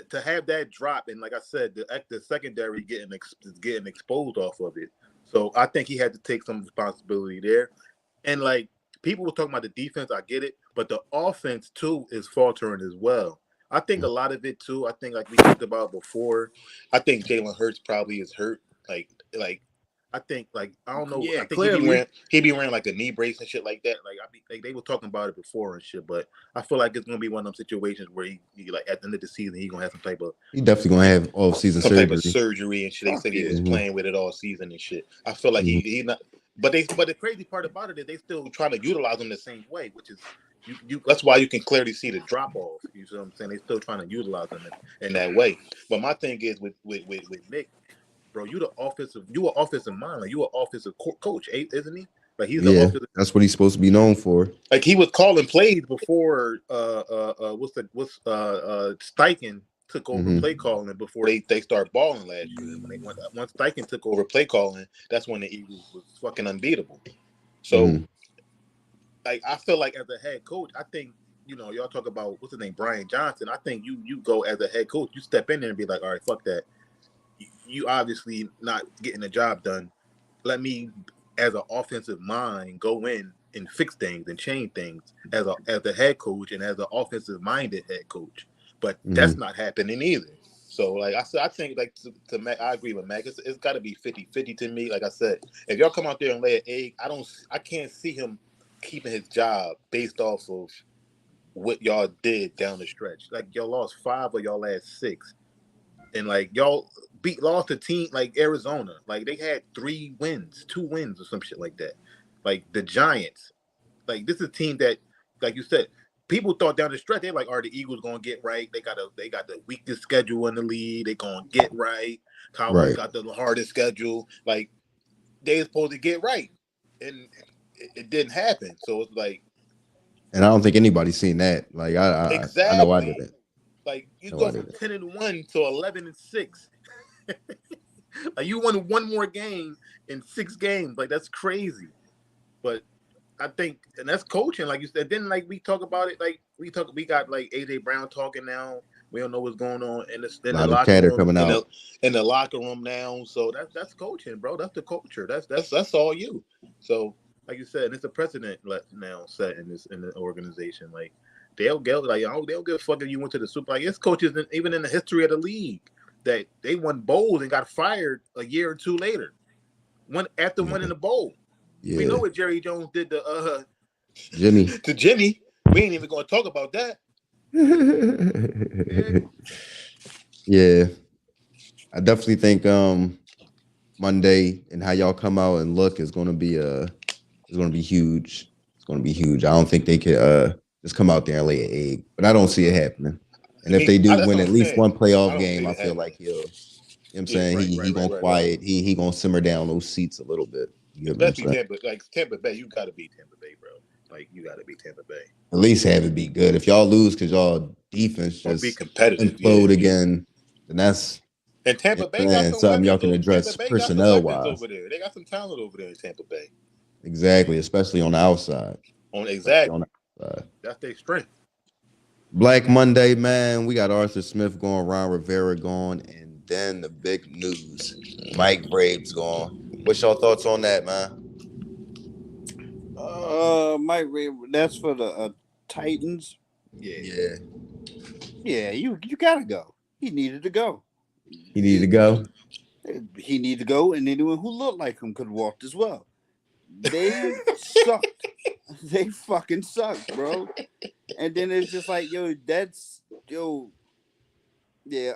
to have that drop, and like I said, the secondary getting exposed off of it. So I think he had to take some responsibility there. And people were talking about the defense. I get it, but the offense too is faltering as well. I think a lot of it too. I think like we talked about before. I think Jalen Hurts probably is hurt. Like I think like I don't know. Yeah, I think clearly. he be wearing like a knee brace and shit like that. Like they were talking about it before and shit. But I feel like it's gonna be one of them situations where he like at the end of the season he gonna have some type of He definitely gonna have off-season some surgery. type of surgery and shit. They said he was playing with it all season and shit. I feel like he not. But the crazy part about it is they still trying to utilize him the same way, which is you. That's why you can clearly see the drop off. You know what I'm saying? They still trying to utilize him in that way. But my thing is with Nick, bro, you an offensive mind, like you an offensive coach, isn't he? Like he's the offensive. That's what he's supposed to be known for. Like he was calling plays before Steichen took over play calling before they start balling last year. Once Steichen took over play calling, that's when the Eagles was fucking unbeatable. So like I feel like as a head coach, I think, y'all talk about what's his name, Brian Johnson. I think you go as a head coach, you step in there and be like, all right, fuck that. You obviously not getting the job done. Let me, as an offensive mind, go in and fix things and change things as the head coach and as an offensive minded head coach. But that's not happening either. So like I said, I think like to Mac, I agree with Mac. It's got to be 50-50 to me. Like I said, if y'all come out there and lay an egg, I can't see him keeping his job based off of what y'all did down the stretch. Like y'all lost 5 of y'all last 6. And like y'all lost a team like Arizona. Like they had 2 wins or some shit like that. Like the Giants. Like this is a team that, like you said, people thought down the stretch they're like, are the Eagles gonna get right? They got the weakest schedule in the league. They gonna get right. Cowboys got the hardest schedule. Like they supposed to get right, and it didn't happen. So it's like, and I don't think anybody's seen that. Like I know I didn't. Like you go from 10-1 to 11-6. Like you won 1 more game in 6 games. Like that's crazy. But I think, and that's coaching, like you said. Then like we talk about it, like we got like AJ Brown talking now. We don't know what's going on in the locker room, coming out in the locker room now. So that's coaching, bro. That's the culture. That's all you. So like you said, it's a precedent now set in the organization. Like they'll give a fuck if you went to the Super. Like it's coaches even in the history of the league that they won bowls and got fired a year or 2 later, after winning the bowl. Yeah. We know what Jerry Jones did to Jimmy. To Jimmy. We ain't even going to talk about that. Yeah. I definitely think Monday and how y'all come out and look is going to be huge. It's going to be huge. I don't think they could just come out there and lay an egg, but I don't see it happening. And if they do win at least one playoff game, I feel like he'll. You know what I'm saying? He gonna quiet. He gonna simmer down those seats a little bit. You know Tampa Bay, you gotta beat Tampa Bay, bro. Like you gotta beat Tampa Bay. At least have it be good. If y'all lose because y'all defense just be competitive, implode again, then that's and Tampa Bay got something y'all can address personnel wise over there. They got some talent over there in Tampa Bay. Exactly, especially on the outside. On the outside. That's their strength. Black Monday, man. We got Arthur Smith going, Ron Rivera going, and then the big news: Mike Vrabel's going. What's your thoughts on that, man? Mike Vrabel. That's for the Titans. Yeah. You gotta go. He needed to go. He needed to go. He needed to go, and anyone who looked like him could have walked as well. They sucked. They fucking sucked, bro. And then it's just like,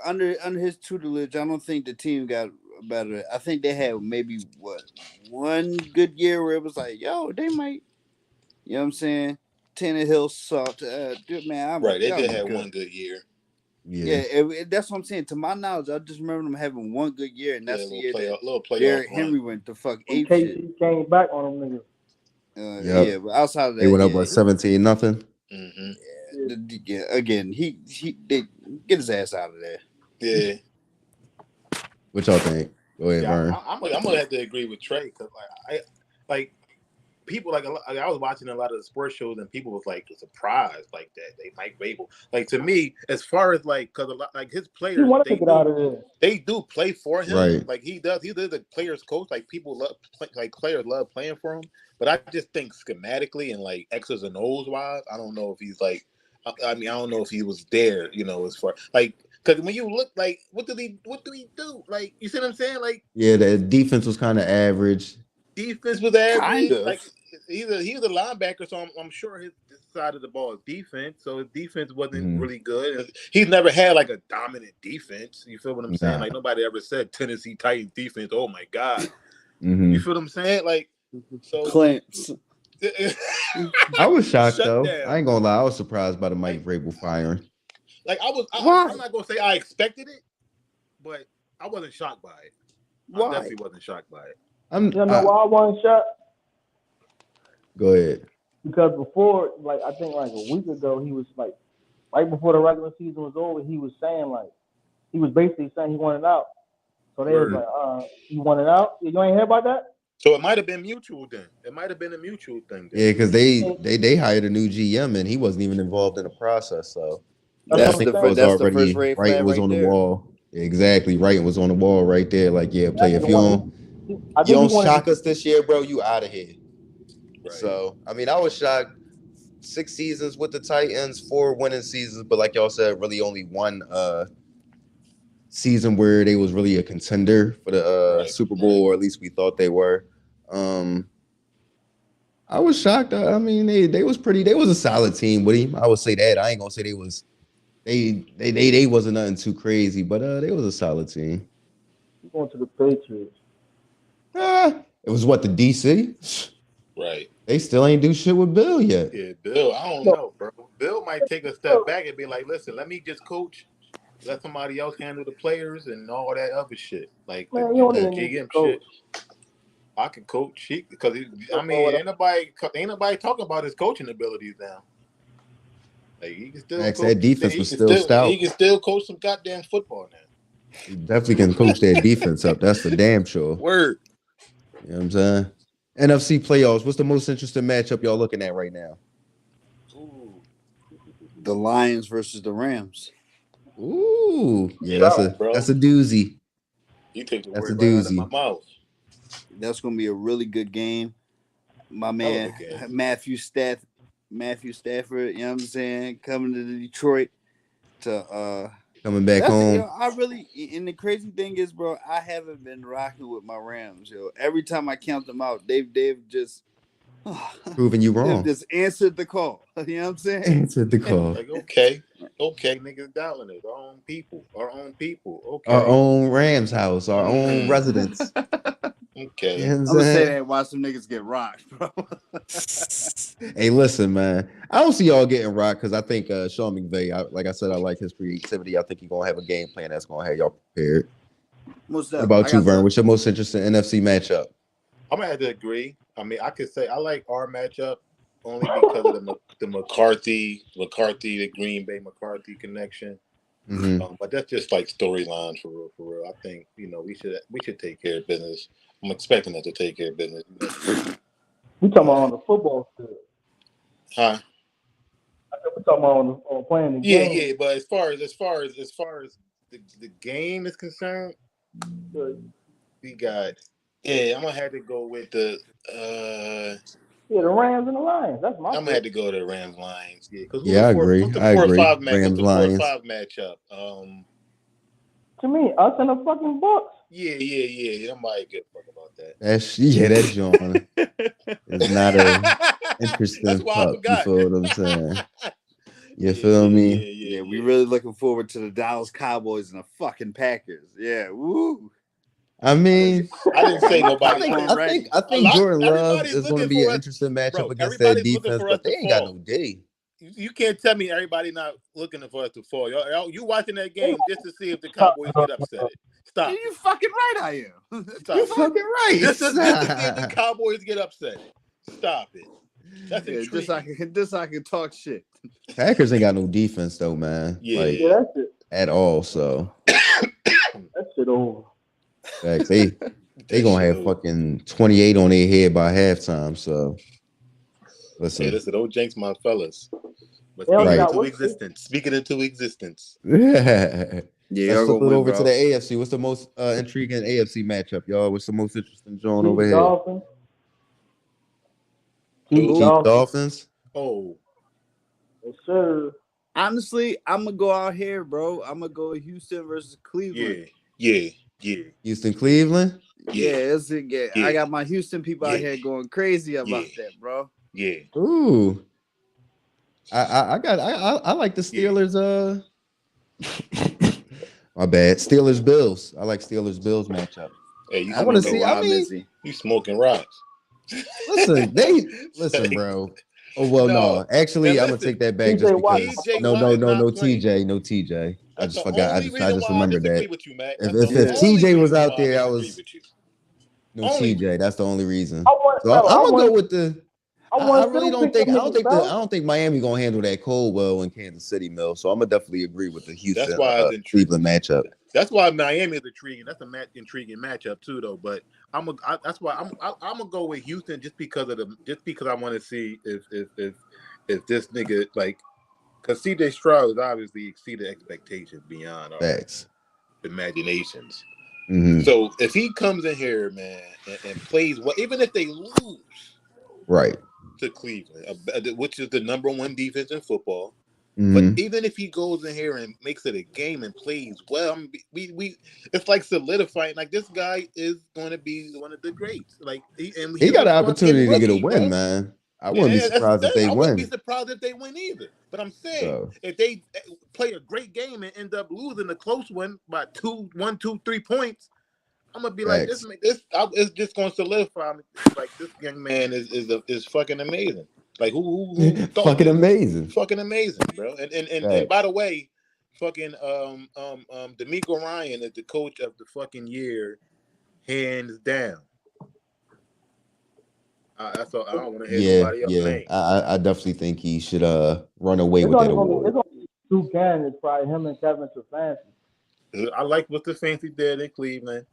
under his tutelage, I don't think the team got better. I think they had maybe one good year where it was like, they might, you know what I'm saying? Tannehill sucked. Man, right, they did have one good year. Yeah, that's what I'm saying. To my knowledge, I just remember them having one good year, and that's the year that Derrick Henry went to fuck ape shit. He came back on them niggas. Yeah, but outside of that, they went up 17-0. Mm-hmm. Yeah, again, they get his ass out of there. Yeah. What y'all think? Go ahead, Vern. I'm gonna have to agree with Trey because people like I was watching a lot of the sports shows and people was like surprised like that they Mike Vrabel. Like to me, as far as like because like his players, He wanted to get out of there. They do play for him, Right. like he does. He's the players coach. Like people love, like players love playing for him. But I just think schematically and like X's and O's wise, I don't know if he's like. I mean, I don't know if he was there. As far like. Because when you look like, what do he do? Like, you see what I'm saying? Like, yeah, the defense was kind of average. Defense was average. Kind of. Like, he was a linebacker, so I'm sure his side of the ball is defense. So his defense wasn't really good. He's never had like a dominant defense. You feel what I'm saying? Like nobody ever said Tennessee Titans defense. Oh my God. You feel what I'm saying? Like, so Clamps. I was shocked though. Down. I ain't gonna lie. I was surprised by the Mike Vrabel firing. Like I'm not gonna say I expected it, but I wasn't shocked by it. Why? I definitely wasn't shocked by it. You know why I wasn't shocked? Go ahead. Because before, like I think like a week ago, he was like, right before the regular season was over, he was saying like, he was basically saying he wanted out. So they was like, you wanted out? You ain't hear about that? So it might have been mutual then. It might have been a mutual thing. Then. Yeah, because they hired a new GM and he wasn't even involved in the process. So That's I think the it was first already red right. It flag was right on there. the wall. Exactly right. It was on the wall right there. Like play if you don't shock us this year, bro. You out of here. Right. So I mean, I was shocked. 6 seasons with the Titans, 4 winning seasons, but like y'all said, really only one season where they was really a contender for the Super Bowl, or at least we thought they were. I was shocked. I mean, they was a solid team with him. I would say that. I ain't gonna say they wasn't nothing too crazy, but they was a solid team. Going to the Patriots. It was what, the DC? Right. They still ain't do shit with Bill yet. Yeah, Bill, I don't know, bro. Bill might take a step back and be like, listen, let me just coach. Let somebody else handle the players and all that other shit. Like man, the GM shit. I can coach because ain't nobody talking about his coaching abilities now. Like he can still coach, that defense was still stout. He can still coach some goddamn football now. He definitely can coach that defense up. That's for damn sure. Word. You know what I'm saying? NFC playoffs. What's the most interesting matchup y'all looking at right now? Ooh. The Lions versus the Rams. Ooh, yeah, that's a doozy. You take the that's word a doozy. right out of my mouth. That's gonna be a really good game. My man Matthew Stafford, you know what I'm saying, coming to Detroit to coming back home. And the crazy thing is, bro, I haven't been rocking with my Rams, yo. Every time I count them out, they've just proving you wrong. They've just answered the call. You know what I'm saying? Answered the call. Like, okay, niggas doubting it. Our own people. Okay. Our own Rams house, our own residents. Okay. You know I'm gonna say that while some niggas get rocked, bro. Hey, listen, man. I don't see y'all getting rocked because I think Sean McVay, like I said, I like his creativity. I think he's gonna have a game plan that's gonna have y'all prepared. What about you, Vern? What's your most interesting NFC matchup? I'm gonna have to agree. I mean, I could say I like our matchup only because of the McCarthy, the Green Bay McCarthy connection. Mm-hmm. But that's just like storylines for real. I think we should take care of business. I'm expecting us to take care of business. We talking about on the football field. Huh? I think we talking about on playing the game. Yeah. But as far as the game is concerned, we got. Yeah, I'm gonna have to go with the. The Rams and the Lions. That's my. I'm gonna have to go to the Rams Lions. Yeah, I agree. What's the I agree. Rams Lions. 4-5 matchup. To me, us and the fucking Bucks. Yeah. Nobody give a fuck about that. That John is not a interesting pup. You feel what I'm saying? You feel me? Yeah, we really looking forward to the Dallas Cowboys and the fucking Packers. Yeah, woo. I mean, I didn't say nobody. I think Jordan Love is going to be an interesting matchup against that defense, but they ain't got no day. You can't tell me everybody not looking for us to fall. You watching that game just to see if the Cowboys get upset. Stop. You fucking right, I am. Stop. You fucking right. Just to see if the Cowboys get upset. Stop it. That's just so I can talk shit. Packers ain't got no defense though, man. Yeah, that's it. At all. So that shit over. Facts. They gonna have fucking 28 on their head by halftime. So Listen. Hey, listen, don't jinx my fellas. But speaking into existence. Yeah. Yeah, Let's y'all flip gonna it win, over bro. to the AFC. What's the most intriguing AFC matchup, y'all? What's the most interesting joint over here? Dolphins. Who? Dolphins. Oh. Yes, sir. Honestly, I'm gonna go out here, bro. I'm gonna go Houston versus Cleveland. Yeah. Houston, Cleveland. Yeah, I got my Houston people out here going crazy about that, bro. Yeah. Ooh. I like the Steelers. My bad. Steelers Bills. I like Steelers Bills matchup. Hey, I want to see. I mean, you smoking rocks. Listen, bro. Oh well, no. Actually, I'm gonna take that back just because. No, TJ. I just forgot. I just remembered that. If TJ was out there, I was. No, TJ. That's the only reason. So I'm gonna go with the. I really don't think. I don't think Miami gonna handle that cold well in Kansas City, Mill. So I'm gonna definitely agree with the Houston Cleveland matchup. That's why Miami is intriguing. That's a intriguing matchup too, though. But that's why I'm gonna go with Houston just because I want to see if this nigga because CJ Stroud has obviously exceeded expectations beyond our imaginations. Mm-hmm. So if he comes in here, man, and plays well, even if they lose, right, to Cleveland, which is the number one defense in football. Mm-hmm. But even if he goes in here and makes it a game and plays well, we it's like solidifying. Like this guy is going to be one of the greats. Like he got an opportunity to get a win, man. I wouldn't be surprised if they win. I wouldn't be surprised if they win either. But I'm saying if they play a great game and end up losing a close one by 1, 2, 3 points, I'm gonna be like this. It's just gonna solidify me. Like this young man is fucking amazing. Like who fucking amazing, bro. And by the way, fucking D'Amico Ryan is the coach of the fucking year, hands down. That's all. I don't want to hear nobody else saying. I definitely think he should run away with that award. It's only 2 candidates, probably him and Kevin Stefanski. I like what Stefanski did in Cleveland.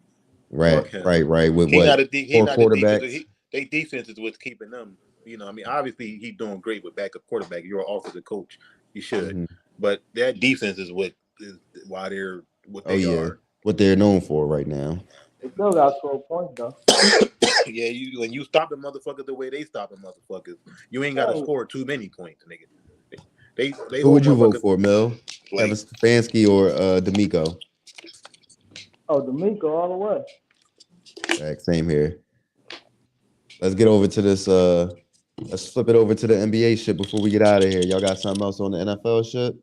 Right. With he what? Not a quarterbacks. They defense is what's keeping them. You know, I mean, obviously he's doing great with backup quarterback. You're an offensive coach. You should. Mm-hmm. But that defense is why they're what they are. What they're known for right now. They still got 12 points though. Yeah, when you stop the motherfuckers the way they stop the motherfuckers, you ain't got to score too many points, nigga. They Who would you vote for, Mel? Kevin Stefanski or D'Amico? Oh, D'Amico all the way. Right, same here. Let's get over to this. Let's flip it over to the NBA shit before we get out of here. Y'all got something else on the NFL shit?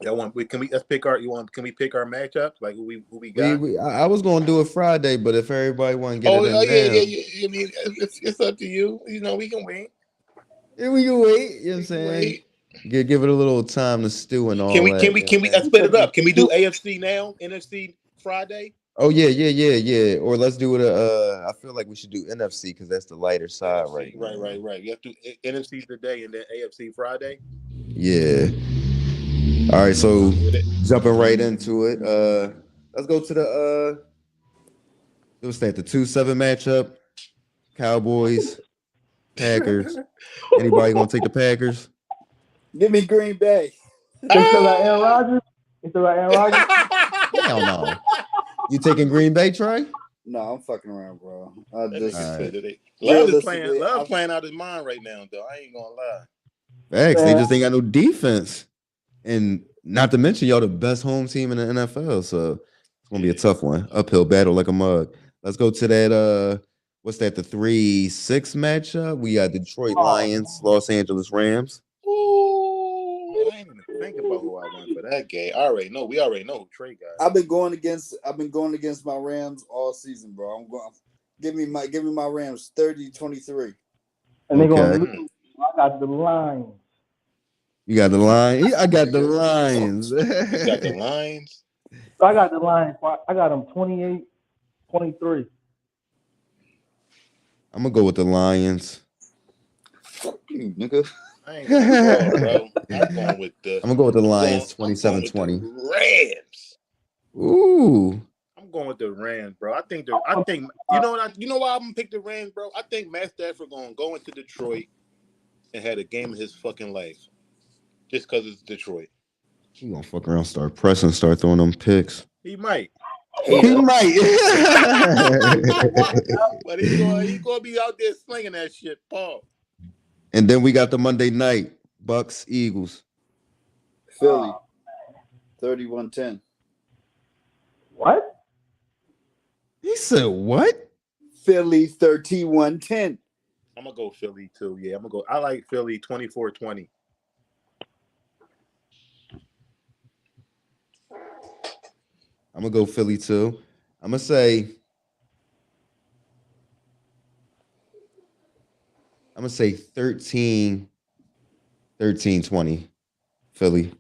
Can we pick our matchups? Like who we got? I was gonna do it Friday, but if everybody want to get it in now. I mean, it's up to you. You know, we can wait. Yeah, we can wait. You know what I'm saying? Give it a little time to stew and all Can we that. split it up? Can we do AFC now? NFC Friday? Oh yeah. Or let's do it. I feel like we should do NFC because that's the lighter side, right? Right. You have to do NFC today and then AFC Friday. Yeah. All right, so jumping right into it. Let's go to the what's that? The 2-7 matchup. Cowboys, Packers. Anybody gonna take the Packers? Give me Green Bay. You still got Aaron Rodgers? Hell no. You taking Green Bay, Trey? No, I'm fucking around, bro. Love is playing out his mind right now, though. I ain't gonna lie. Facts. They just ain't got no defense. And not to mention, y'all the best home team in the NFL. So it's going to be a tough one. Uphill battle like a mug. Let's go to that. What's that? The 3-6 matchup. We got Detroit Lions, Los Angeles Rams. Ooh, I ain't even think about who I want for that game. We already know who Trey got. I've been going against my Rams all season, bro. I'm going. Give me my Rams 30-23. And they're going to I got the Lions. You got the Lions? I got the Lions. You got the Lions? I got the Lions. I got them 28-23. I'm going to go with the Lions. Fuck you, nigga. I ain't going bro. I'm going to go with the Lions 27-20. Rams. Ooh. I'm going with the Rams, bro. I think you know why I'm going to pick the Rams, bro? I think Matt Stafford going to go into Detroit and had a game of his fucking life just because it's Detroit. He gonna fuck around, start pressing, start throwing them picks. He might. He might. But he gonna be out there slinging that shit, Paul. And then we got the Monday night Bucks Eagles. Philly, 31-10. What? He said what? Philly, 31-10. I'm gonna go Philly too. Yeah, I'm gonna go. I like Philly 24-20. I'm gonna go Philly too. I'm gonna say 13-20 Philly.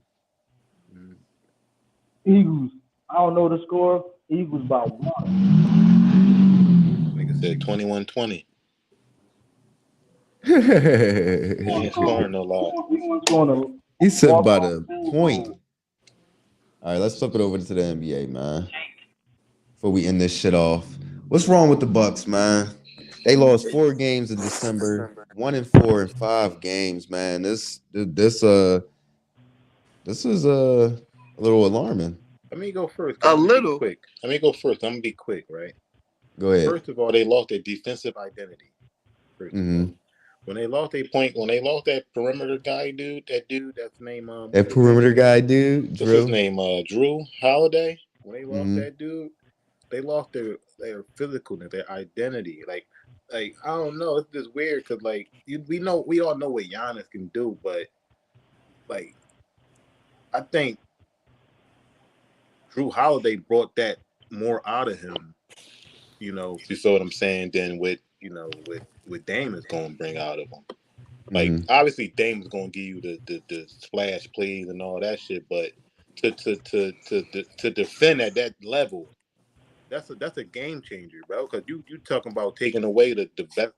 Eagles. I don't know the score. Eagles by 1. Nigga said 21-20. He Ain't scoring no lot. said about a point. All right, let's flip it over to the NBA, man. Before we end this shit off, what's wrong with the Bucks, man? They lost 4 games in December, 1-4 in 5 games, man. This is a little alarming. Let me go first. A little quick. Let me go first. I'm gonna be quick, right? Go ahead. First of all, they lost their defensive identity. When they lost that perimeter guy, that's name that perimeter guy, dude, Drew. What's his name? Drew Holiday. When they lost that dude, they lost their physicalness, their identity. Like I don't know. It's just weird because we all know what Giannis can do, but like I think Drew Holiday brought that more out of him. You know, if you saw what I'm saying, than what Dame is going to bring out of him. Like obviously Dame is going to give you the splash plays and all that shit, but to defend at that level, that's a game changer, bro. Because you talking about taking away the best,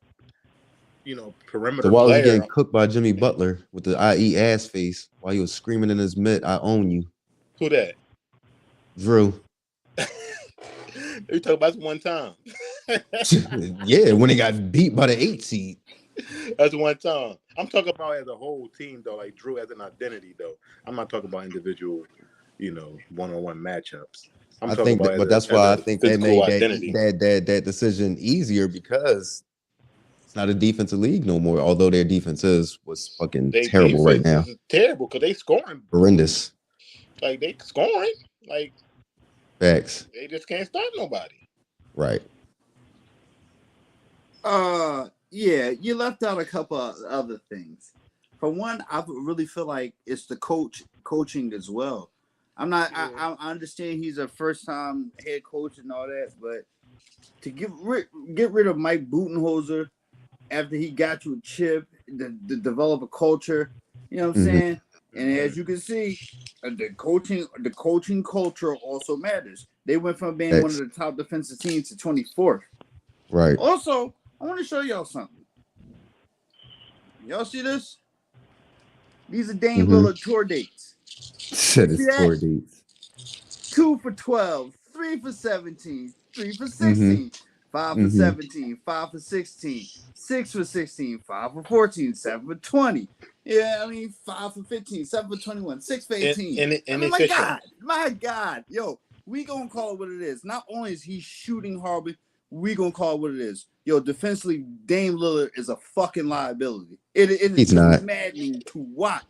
perimeter. So while player. he getting cooked by Jimmy Butler with the IE ass face while he was screaming in his mitt, "I own you." Who that? Drew. You talking about one time? Yeah, when he got beat by the 8 seed. That's one time. I'm talking about as a whole team, though. Like Drew as an identity, though. I'm not talking about individual, one-on-one matchups. That's why I think they made that decision easier because it's not a defensive league no more. Although their defense was fucking terrible right now. Terrible because they scoring horrendous. Like they scoring like. Facts. They just can't stop nobody. Right. Yeah, you left out a couple of other things. For one, I really feel like it's the coaching as well. I understand he's a first-time head coach and all that, but to get rid of Mike Budenholzer after he got you a chip, to develop a culture, you know what I'm saying? And as you can see, the coaching culture also matters. They went from being one of the top defensive teams to 24th. Right. Also, I want to show y'all something. Y'all see this? These are Dame Lillard tour dates. Shit, it's tour dates. 2 for 12, 3 for 17, 3 for 16, 5 for 17, 5 for 16, 6 for 16, 5 for 14, 7 for 20. Yeah, 5 for 15, 7 for 21, 6 for 18. My God. Yo, we going to call it what it is. Not only is he shooting horribly, we going to call it what it is. Yo, defensively, Dame Lillard is a fucking liability. It is maddening to watch.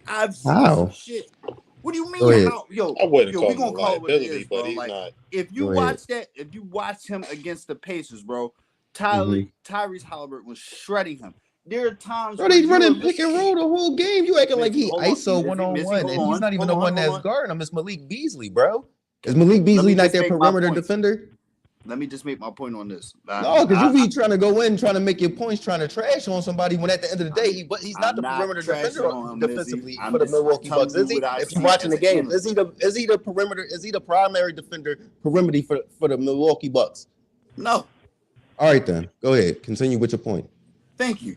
I've seen some shit. What do you mean how? Yo, we gonna call it what it is, bro. Like, not. If you watch him against the Pacers, bro, Tyrese Halliburton was shredding him. There are times bro, they running pick and roll the whole game. You acting like he ISO one-on-one, and he's not even the one that's guarding him. It's Malik Beasley, bro. Is Malik Beasley not their perimeter defender? Let me just make my point on this. No, because you be trying to go in, trying to make your points, trying to trash on somebody when at the end of the day, he's not the perimeter defender defensively for the Milwaukee Bucks, is he? If you're watching the game, is he the perimeter? Is he the primary defender perimeter for the Milwaukee Bucks? No. All right, then. Go ahead. Continue with your point. Thank you.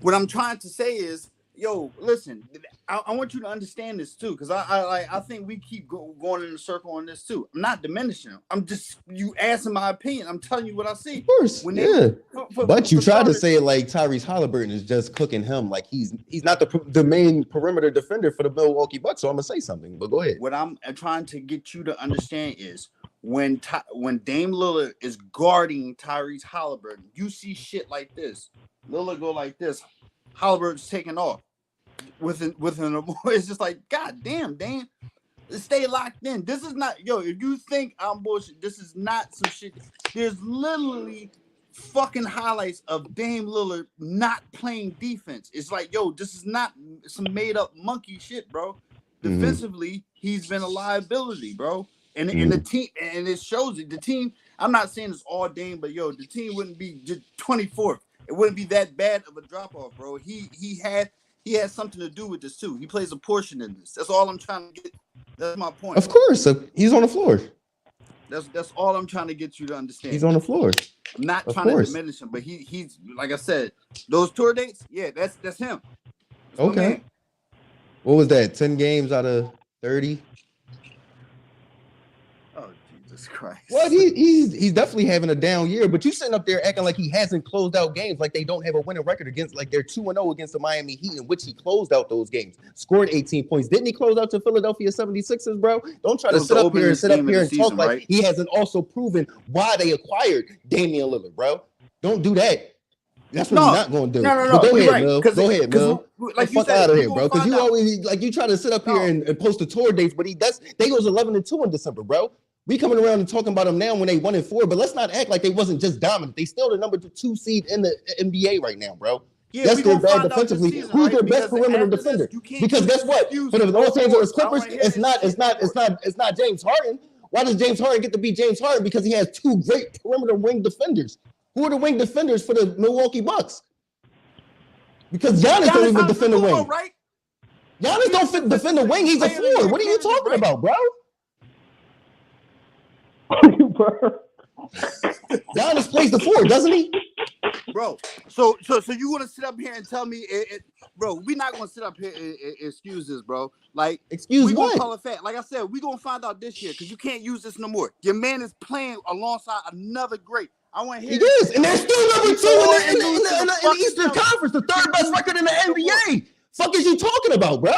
What I'm trying to say is yo, listen, I want you to understand this too, because I think we keep going in a circle on this too. I'm not diminishing him. I'm just you asking my opinion. I'm telling you what I see. Of course, When but you tried to say it like Tyrese Halliburton is just cooking him, like he's not the main perimeter defender for the Milwaukee Bucks. So I'm gonna say something, but go ahead. What I'm trying to get you to understand is when Dame Lillard is guarding Tyrese Halliburton, you see shit like this. Lillard go like this. Halliburton's taking off. Within it's just like, God damn, Dame, stay locked in. This is not, yo, if you think I'm bullshit, this is not some shit. There's literally fucking highlights of Dame Lillard not playing defense. It's like, yo, this is not some made up monkey shit, bro. Defensively, he's been a liability, bro. And the team, and it shows it. The team, I'm not saying it's all Dame, but yo, the team wouldn't be just 24th. It wouldn't be that bad of a drop off, bro. He had something to do with this too. He plays a portion in this. That's all I'm trying to get. That's my point. Of course, he's on the floor. That's all I'm trying to get you to understand. He's on the floor. I'm not trying to diminish him, but he's like I said, those tour dates, yeah, that's him. That's okay. What was that? 10 games out of 30? Oh, Jesus Christ. Well, he's definitely having a down year, but you sitting up there acting like he hasn't closed out games, like they don't have a winning record against, like they're 2-0 against the Miami Heat, in which he closed out those games, scored 18 points. Didn't he close out to Philadelphia 76ers, bro? Don't try to sit up here and talk like he hasn't also proven why they acquired Damian Lillard, bro. Don't do that. That's what he's not going to do. No. But go ahead, Mil. Go ahead, Mil. Like fuck out of here, bro. Because you always like you try to sit up here and post the tour dates, but they goes 11-2 in December, bro. We coming around and talking about them now when they 1-4, but let's not act like they wasn't just dominant. They still the number 2 seed in the NBA right now, bro. Yeah, yes, they're bad defensively. Season, who's right? their best perimeter defender? Because guess what? For the Los Angeles Clippers, it's not James Harden. Why does James Harden get to be James Harden? Because he has 2 great perimeter wing defenders. Who are the wing defenders for the Milwaukee Bucks? Because Giannis don't even defend the wing. Right? Giannis don't defend the wing. He's a 4. What are you talking about, bro? Giannis plays the 4, doesn't he? Bro, so you want to sit up here and tell me, bro? We're not gonna sit up here and excuse this, bro. Like, excuse we what? Gonna call it fact. Like I said, we gonna find out this year because you can't use this no more. Your man is playing alongside another great. I want to hear. He is, and they're still number 2 in the Eastern Conference, the 3rd best record in the NBA. Fuck is you talking about, bro?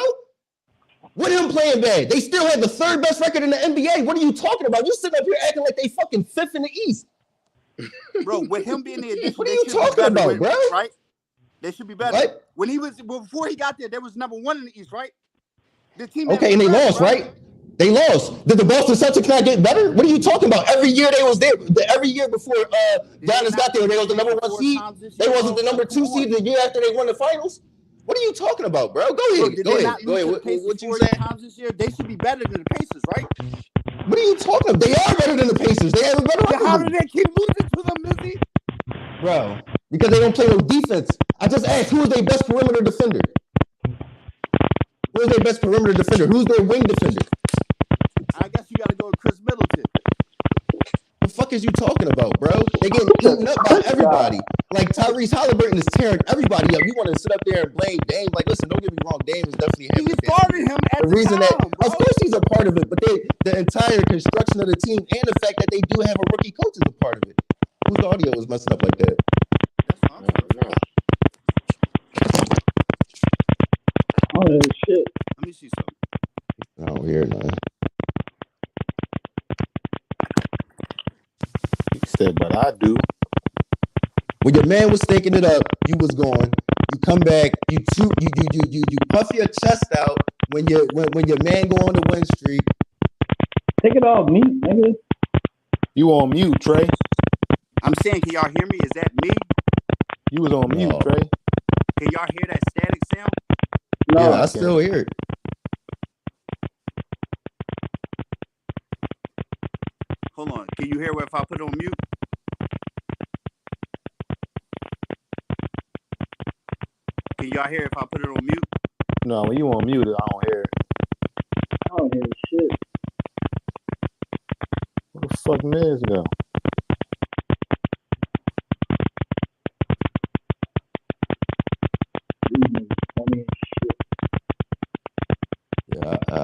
With him playing bad, they still have the 3rd best record in the NBA. What are you talking about? You sitting up here acting like they fucking 5th in the East. Bro, with him being the addition, what are you talking about, bro? Right? They should be better. What? When he was before he got there, they was number 1 in the East, right? The team. Okay, and they lost, right? They lost. Did the Boston Celtics not get better? What are you talking about? Every year they was there. Every year before Giannis got there, they was the number 1 seed. They wasn't the number 2 seed the year after they won the finals. What are you talking about, bro? Go ahead. Go ahead. What you saying? Times this year, they should be better than the Pacers, right? What are you talking about? They are better than the Pacers. They have a better record. How do they keep losing to them, Mizzy? Bro, because they don't play no defense. I just asked, who is their best perimeter defender? Who is their best perimeter defender? Who's their wing defender? I guess you got to go with Chris Middleton. The fuck is you talking about, bro? They getting eaten up by everybody. Like Tyrese Halliburton is tearing everybody up. You want to sit up there and blame Dame? Like, listen, don't get me wrong. Dame is definitely he started him at the reason time, that, of course, he's a part of it. But the entire construction of the team and the fact that they do have a rookie coach is a part of it. Whose audio is messing up like that? Oh shit! Let me see something. I don't hear nothing. He said, but I do. When your man was thinking it up, you was gone. You come back, you puff your chest out when your man go on the win streak. Take it off me, nigga. You on mute, Trey. I'm saying, can y'all hear me? Is that me? You was on mute, Trey. Can y'all hear that static sound? No, yeah, I still hear it. Hold on. Can you hear if I put it on mute? Can y'all hear if I put it on mute? No, when you on mute, I don't hear it. I don't hear shit. Where the fuck Miz go?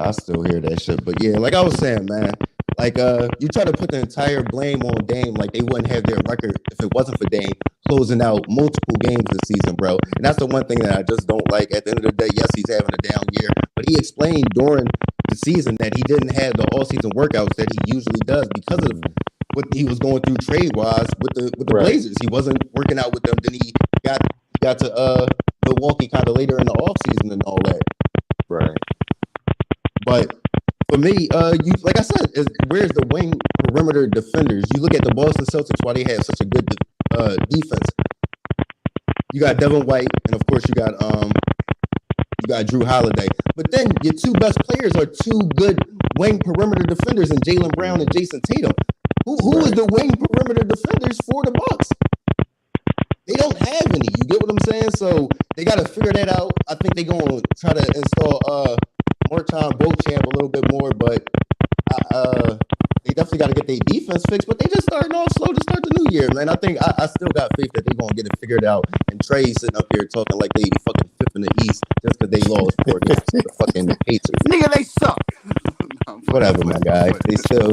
I still hear that shit. But yeah, like I was saying, man, like you try to put the entire blame on Dame, like they wouldn't have their record if it wasn't for Dame closing out multiple games this season, bro. And that's the one thing that I just don't like. At the end of the day, yes, he's having a down year, but he explained during the season that he didn't have the all-season workouts that he usually does because of what he was going through trade-wise with the Blazers. He wasn't working out with them. Then he got to Milwaukee kind of later in the offseason and all that. Right. But for me, you like I said, where's the wing perimeter defenders? You look at the Boston Celtics, why they have such a good defense. You got Devin White, and of course you got Drew Holiday. But then your two best players are two good wing perimeter defenders in Jaylen Brown and Jason Tatum. Who is the wing perimeter defenders for the Bucks? They don't have any. You get what I'm saying? So they got to figure that out. I think they're going to try to install Morton Beauchamp a little bit more, but they definitely got to get their defense fixed. But they just starting off slow to start the new year, man. I think I still got faith that they're going to get it figured out. And Trey sitting up here talking like they fucking fifth in the East just because they lost for the fucking Pacers. Nigga, they suck. Whatever, my guy. They still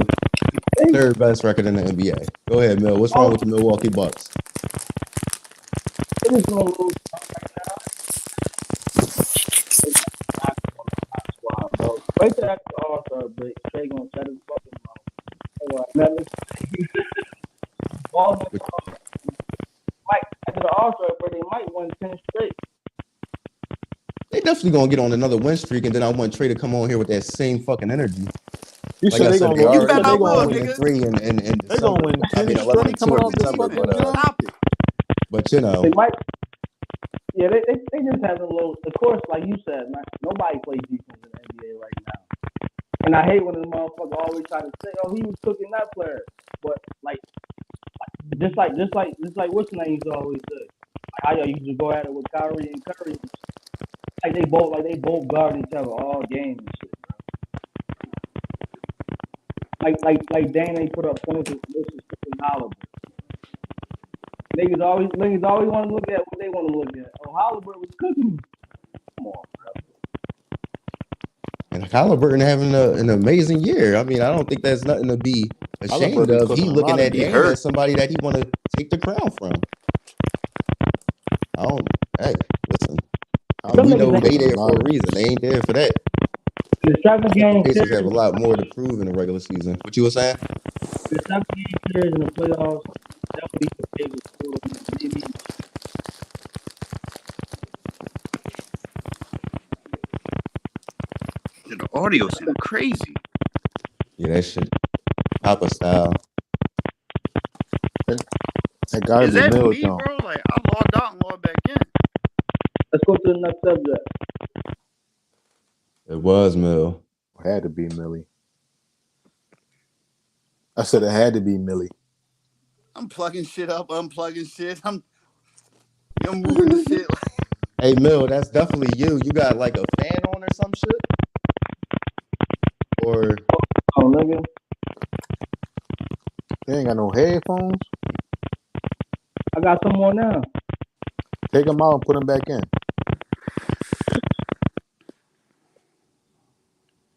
third best record in the NBA. Go ahead, Mill. What's wrong with the Milwaukee Bucks? It is no lose right now. Wait till after the All-Star break. Trey gonna shut his fucking mouth. After the All-Star break, they might win 10 straight. They definitely gonna get on another win streak, and then I want Trey to come on here with that same fucking energy. You Like said I they said, gonna they win. are You bet I will, winning nigga. 3 and They gonna win 10 11 straight and 2 coming in off this December, fucking but Stop it. but you know, They might. Yeah, they just have a little. Of course, like you said, man, nobody plays defense in the NBA right now. And I hate when the motherfucker always try to say, "Oh, he was cooking that player," but just like what's the name used to always say, like how y'all used to go at it with Kyrie and Curry. Like they both guard each other all game and shit, bro. Like Dame ain't put up points versus Holiday. Niggas always want to look at what they want to look at. Oh, Halliburton was cooking. Come on, bro. and Halliburton having an amazing year. I mean, I don't think that's nothing to be ashamed Halliburton of. cooking He a looking lot of at games. Dame as somebody that he want to take the crown from. Hey, listen. Some We niggas know ain't- they there for a reason. They ain't there for that. The 7-game Pacers series, have a lot more to prove in the regular season. What you were saying? the 7-game series in the playoffs, that would be the favorite score. Maybe. The audio sound crazy. Yeah, that shit. Papa style. That guy Is that Mill me, John. bro? Like, I logged out and logged back in. Let's go to the next subject. It was Mill. Had to be Millie. I said it had to be Millie. I'm plugging shit up, unplugging shit. I'm moving the shit. Hey, Mill, that's definitely you. You got like a fan on or some shit? Or Oh, nigga. They ain't got no headphones. I got some more now. Take them out and put them back in.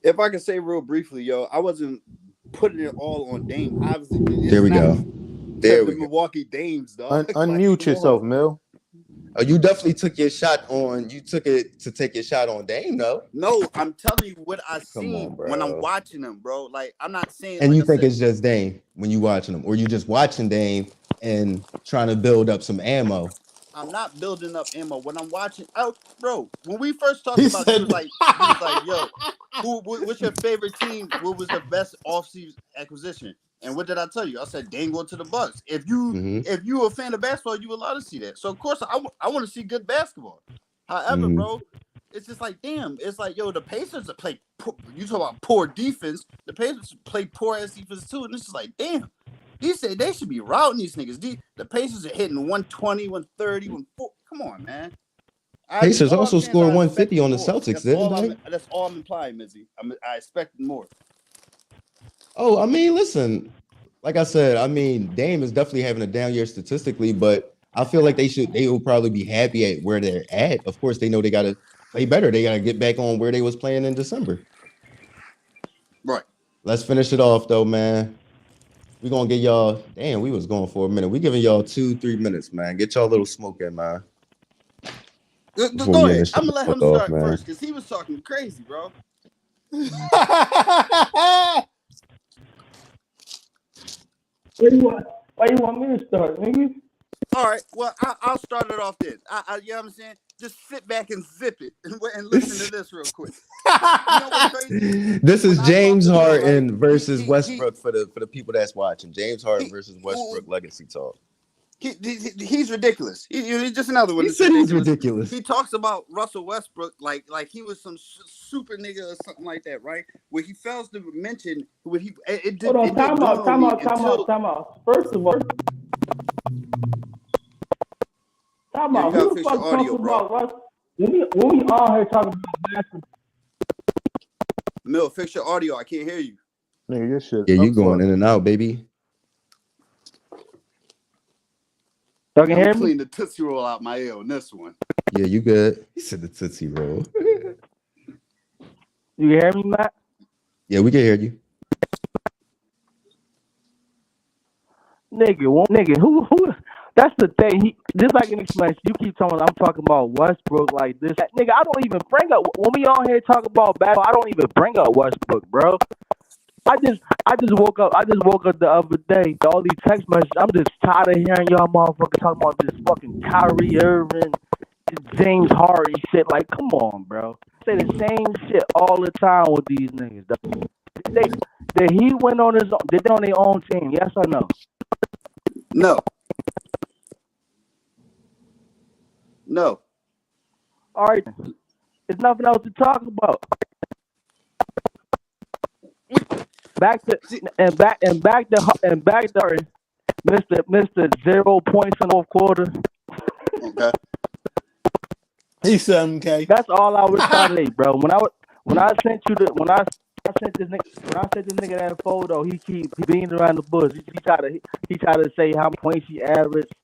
If I can say real briefly, yo, I wasn't putting it all on Dame. Obviously, there we go. There we the go. Milwaukee Dames, dog. Unmute yourself, Mill. Oh, you definitely took your shot on. You took it to take your shot on Dame, though. No, I'm telling you what I Come seen on, bro. when I'm watching them, bro. Like, I'm not saying. And like you I think said, it's just Dame when you watching them, or you just watching Dame and trying to build up some ammo? I'm not building up ammo when I'm watching. Oh, bro, when we first talked He about, said- he was like, yo, what's your favorite team? What was the best offseason acquisition? And what did I tell you? I said, Dame go to the Bucks. If you a fan of basketball, you allowed to see that. So of course I want to see good basketball. However, bro, it's just like, damn, it's like, yo, the Pacers play. You talk about poor defense. The Pacers play poor ass defense too, and it's just like, damn. He said they should be routing these niggas. The Pacers are hitting 120, 130, 140. Come on, man. Pacers also scored 150 on the Celtics, didn't they? That's all I'm implying, Mizzy. I expected more. Oh, I mean, listen, like I said, I mean, Dame is definitely having a down year statistically, but I feel like they will probably be happy at where they're at. Of course, they know they got to play better. They got to get back on where they was playing in December. Right. Let's finish it off though, man. We're gonna get y'all. Damn, we was going for a minute. We giving y'all 2-3 minutes, man. Get y'all a little smoke in, man. Go ahead. I'm gonna let him start first because he was talking crazy, bro. Why you want me to start, nigga? All right. Well, I'll start it off then. You know what I'm saying? Just sit back and zip it and listen to this real quick. You know what's crazy? This is James Harden versus Westbrook for the people that's watching. James Harden versus Westbrook legacy talk. He's ridiculous. He's just another one. He said he's ridiculous. He talks about Russell Westbrook like he was some super nigga or something like that, right? Where he fails to mention when he Hold on, time out. First of all, time out. Who the fuck talks about Russell? When we all here talking about basketball. Mill, fix your audio. I can't hear you. Nigga, your shit. Yeah, you going in and out, baby. Y'all can hear me? Clean the Tootsie Roll out my ear on this one. Yeah, you good. He said the Tootsie Roll. You hear me, Matt? Yeah, we can hear you. Nigga, who? That's the thing. Just like an explanation, you keep telling I'm talking about Westbrook like this. Nigga, I don't even bring up when we all here talk about basketball. I don't even bring up Westbrook, bro. I just woke up. The other day. All these text messages. I'm just tired of hearing y'all motherfuckers talking about this fucking Kyrie Irving, James Harden shit. Like, come on, bro. Say the same shit all the time with these niggas. Did he win on his own? Did they on their own team? Yes or no? No. No. All right. There's nothing else to talk about. Back to Mr. 0 points in the fourth quarter. Okay. He said okay. That's all I was trying to say, bro. When I sent this nigga that photo, he keep beating around the bush. He tried to say how many points he averaged.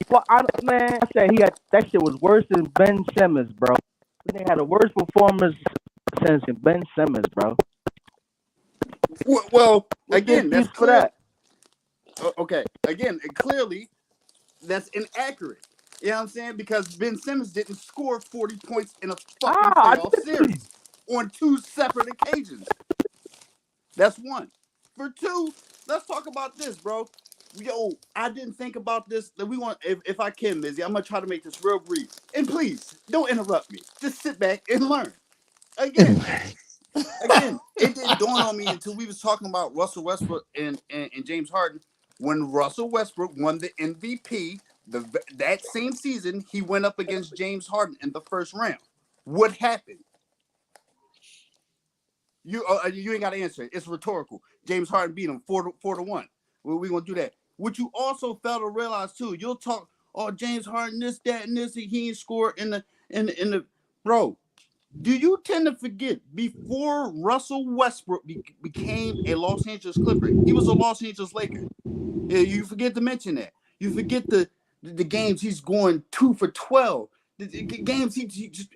Well, I said that shit was worse than Ben Simmons, bro. They had a worse performance since Ben Simmons, bro. Well, again, that's for that. Okay, again, clearly, that's inaccurate. You know what I'm saying? Because Ben Simmons didn't score 40 points in a fucking playoff series on 2 separate occasions. That's one. For 2, let's talk about this, bro. Yo, I didn't think about this. That we want, if I can, Mizzy, I'm gonna try to make this real brief. And please, don't interrupt me. Just sit back and learn. Again, it didn't dawn on me until we was talking about Russell Westbrook and James Harden. When Russell Westbrook won the MVP, that same season, he went up against James Harden in the first round. What happened? You ain't got to answer it. It's rhetorical. James Harden beat him 4-1. We're gonna do that. What you also fail to realize too, you'll talk, oh, James Harden, this, that, and this, he ain't scored in the bro. Do you tend to forget before Russell Westbrook became a Los Angeles Clipper, he was a Los Angeles Laker. You forget to mention that. You forget the games he's going 2 for 12. The games he just,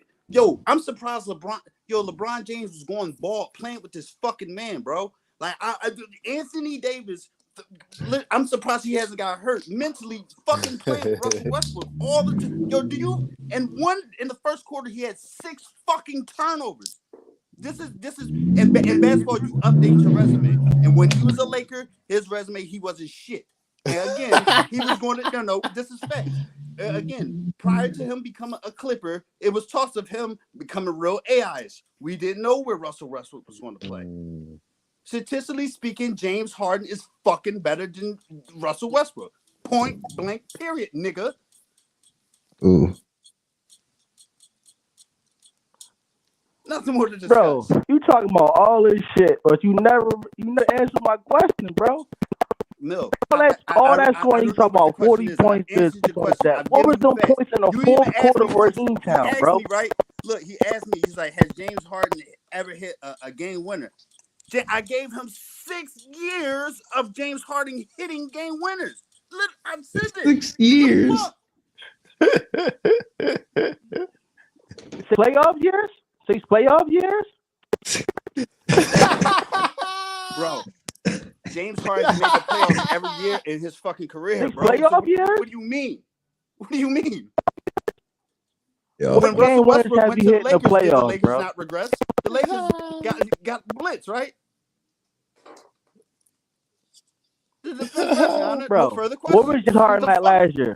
I'm surprised LeBron James was going ball playing with this fucking man, bro. Like Anthony Davis, I'm surprised he hasn't got hurt mentally. Fucking playing with Russell Westbrook all the time. In the first quarter he had 6 fucking turnovers. This is in basketball you update your resume. And when he was a Laker, his resume he wasn't shit. And again, he was going to no. This is fact. Again, prior to him becoming a Clipper, it was talks of him becoming real AIs. We didn't know where Russell Westbrook was going to play. Statistically speaking, James Harden is fucking better than Russell Westbrook. Point blank, period, nigga. Ooh. Nothing more to discuss. Bro, you talking about all this shit, but you never answered my question, bro. No. All that scoring, you talking about 40 points, this, points, that. What was them points in the fourth quarter for Kingstown, bro? Me, right? Look, he asked me, he's like, has James Harden ever hit a game winner? I gave him 6 years of James Harden hitting game winners. Look, I'm sitting 6 years. Playoff years? 6 playoff years? Bro, James Harden make the playoffs every year in his fucking career, bro. Playoff year? What do you mean? What do you mean? Yo, When What game Russell winners Westbrook have went you to the hit in the Lakers, did the playoffs, Lakers bro? not regress? The Lakers got blitzed, right? The defense touchdown, no Bro, further what questions. was James Harden at last year?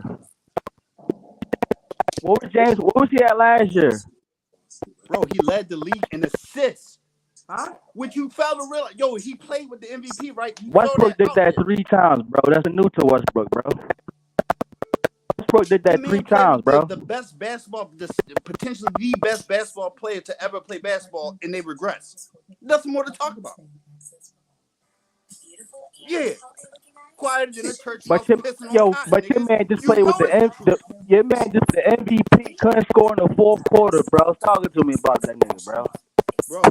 What was he at last year? Bro, he led the league in assists. Huh? Which you failed to realize. Yo, he played with the MVP, right? Westbrook did that 3 times, bro. That's new to Westbrook, bro. Westbrook did that 3 times, bro. The best basketball, potentially the best basketball player to ever play basketball, and they regress. Nothing more to talk about. Yeah. Quieter than a church mouse pissing on cotton, but your man just played with your man just the MVP, couldn't score in the fourth quarter, bro. Talking to me about that nigga, bro. Bro,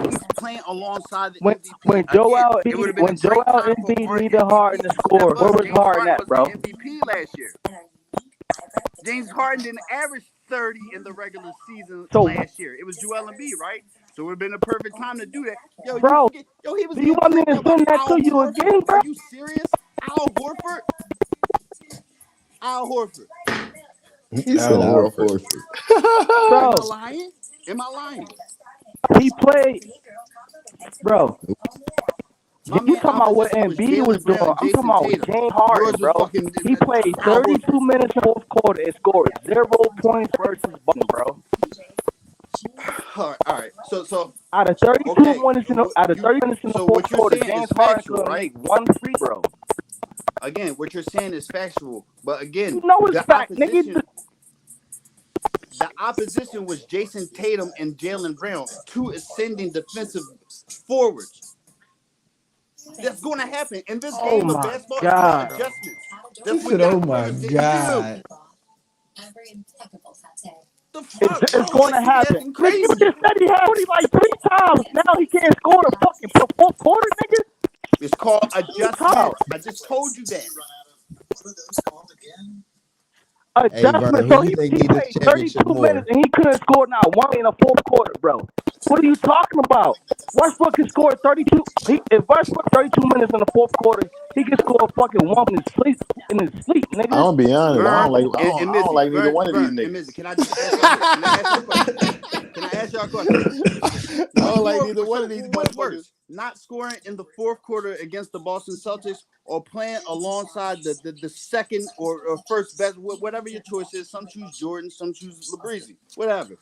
he's playing alongside the MVP. When Joel Embiid needed Harden to score, where was Harden at, bro? MVP last year. James Harden didn't average 30 in the regular season last year. It was Joel Embiid, right? So it would have been a perfect time to do that. Yo, bro, he was. Do you want me to send that to you again, bro? Are you serious? Al Horford. He said Al Horford. Bro, Am I lying? He played, bro. You talking about what Embiid was doing? I'm talking about James Harden, bro. He played 32 minutes in the fourth quarter and scored 0 points versus Boston, bro. All right. So out of 32 minutes in the fourth quarter, James Harden could make 1 free throw. Again, what you're saying is factual, but again, it's fact, nigga. The opposition was Jason Tatum and Jaylen Brown, 2 ascending defensive forwards. That's going to happen in this game of basketball. God. Adjustments. He said, "Oh my God." It's going to happen. Nigga just said he had it like 3 times. Now he can't score the fucking fourth quarter, nigga. It's called adjustment. I just told you that. Adjustment. So he played 32 minutes and he couldn't score not 1 in the fourth quarter, bro. What are you talking about? Westbrook can score 32. If Westbrook 32 minutes in the fourth quarter, he can score fucking 1 in his sleep, nigga. I'm gonna be honest. I don't like neither one of these niggas. Can I just ask y'all a question? I don't like neither one of these. What's worse? Not scoring in the fourth quarter against the Boston Celtics, or playing alongside the second or first best, whatever your choice is. Some choose Jordan, some choose LeBron, whatever.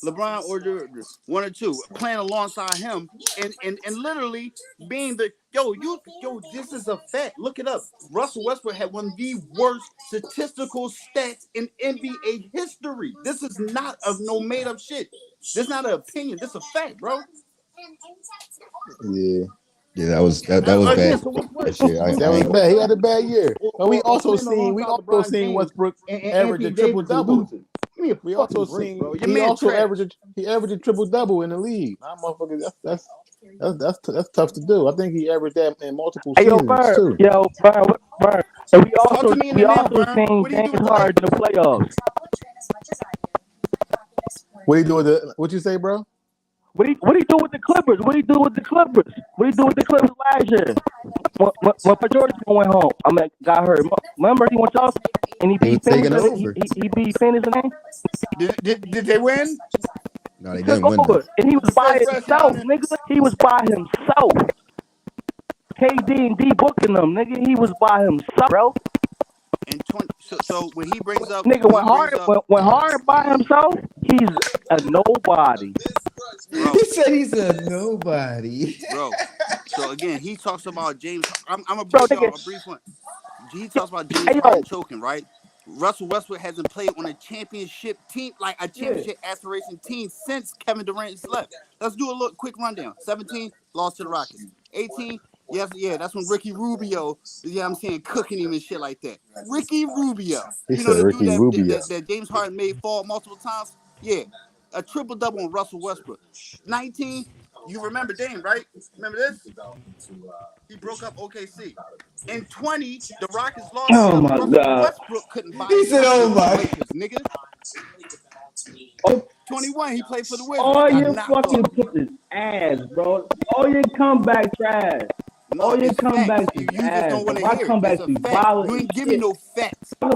LeBron or Jordan, 1 or 2, playing alongside him and literally being the this is a fact. Look it up. Russell Westbrook had one of the worst statistical stats in NBA history. This is not no made up shit. This is not an opinion. This is a fact, bro. Yeah, that was bad. That was bad. He had a bad year. But we also seen Westbrook average a triple double. We also seen he averaged a triple double in the league. That's tough to do. I think he averaged that in multiple seasons too. Bird. And we also seen James Harden in the playoffs. What you say, bro? What he do with the Clippers? What he do with the Clippers last year? When George went home, got hurt. Remember he went off and he beat Phoenix. He beat Phoenix in the game. Did they win? No, they didn't win. And he was by himself, nigga. He was by himself. KD and D booking them, nigga. He was by himself, bro. And so when he brings up, nigga, when Harden by himself, he's a nobody. Bro. He said he's a nobody, bro. So again, he talks about James. I'm a brief one. He talks about James Harden choking, right? Russell Westbrook hasn't played on a championship team, like a championship aspiration team, since Kevin Durant's left. Let's do a little quick rundown. 17, lost to the Rockets. 18. That's when Ricky Rubio, I'm saying, cooking him and shit like that. Ricky Rubio. That James Harden made fall multiple times? Yeah. A triple-double on Russell Westbrook. 19, you remember Dame, right? Remember this? He broke up OKC. In 20, the Rockets lost. Oh, my God. Westbrook couldn't buy He said, oh, my. Nigga. 21. He played for the Wizards. All Got your knocked fucking off. puts is ass, bro. All your comeback trash. No, All your it's comebacks facts. is You just ass. don't want to My hear it. comebacks It's is a fact. violent. You ain't give me no facts. You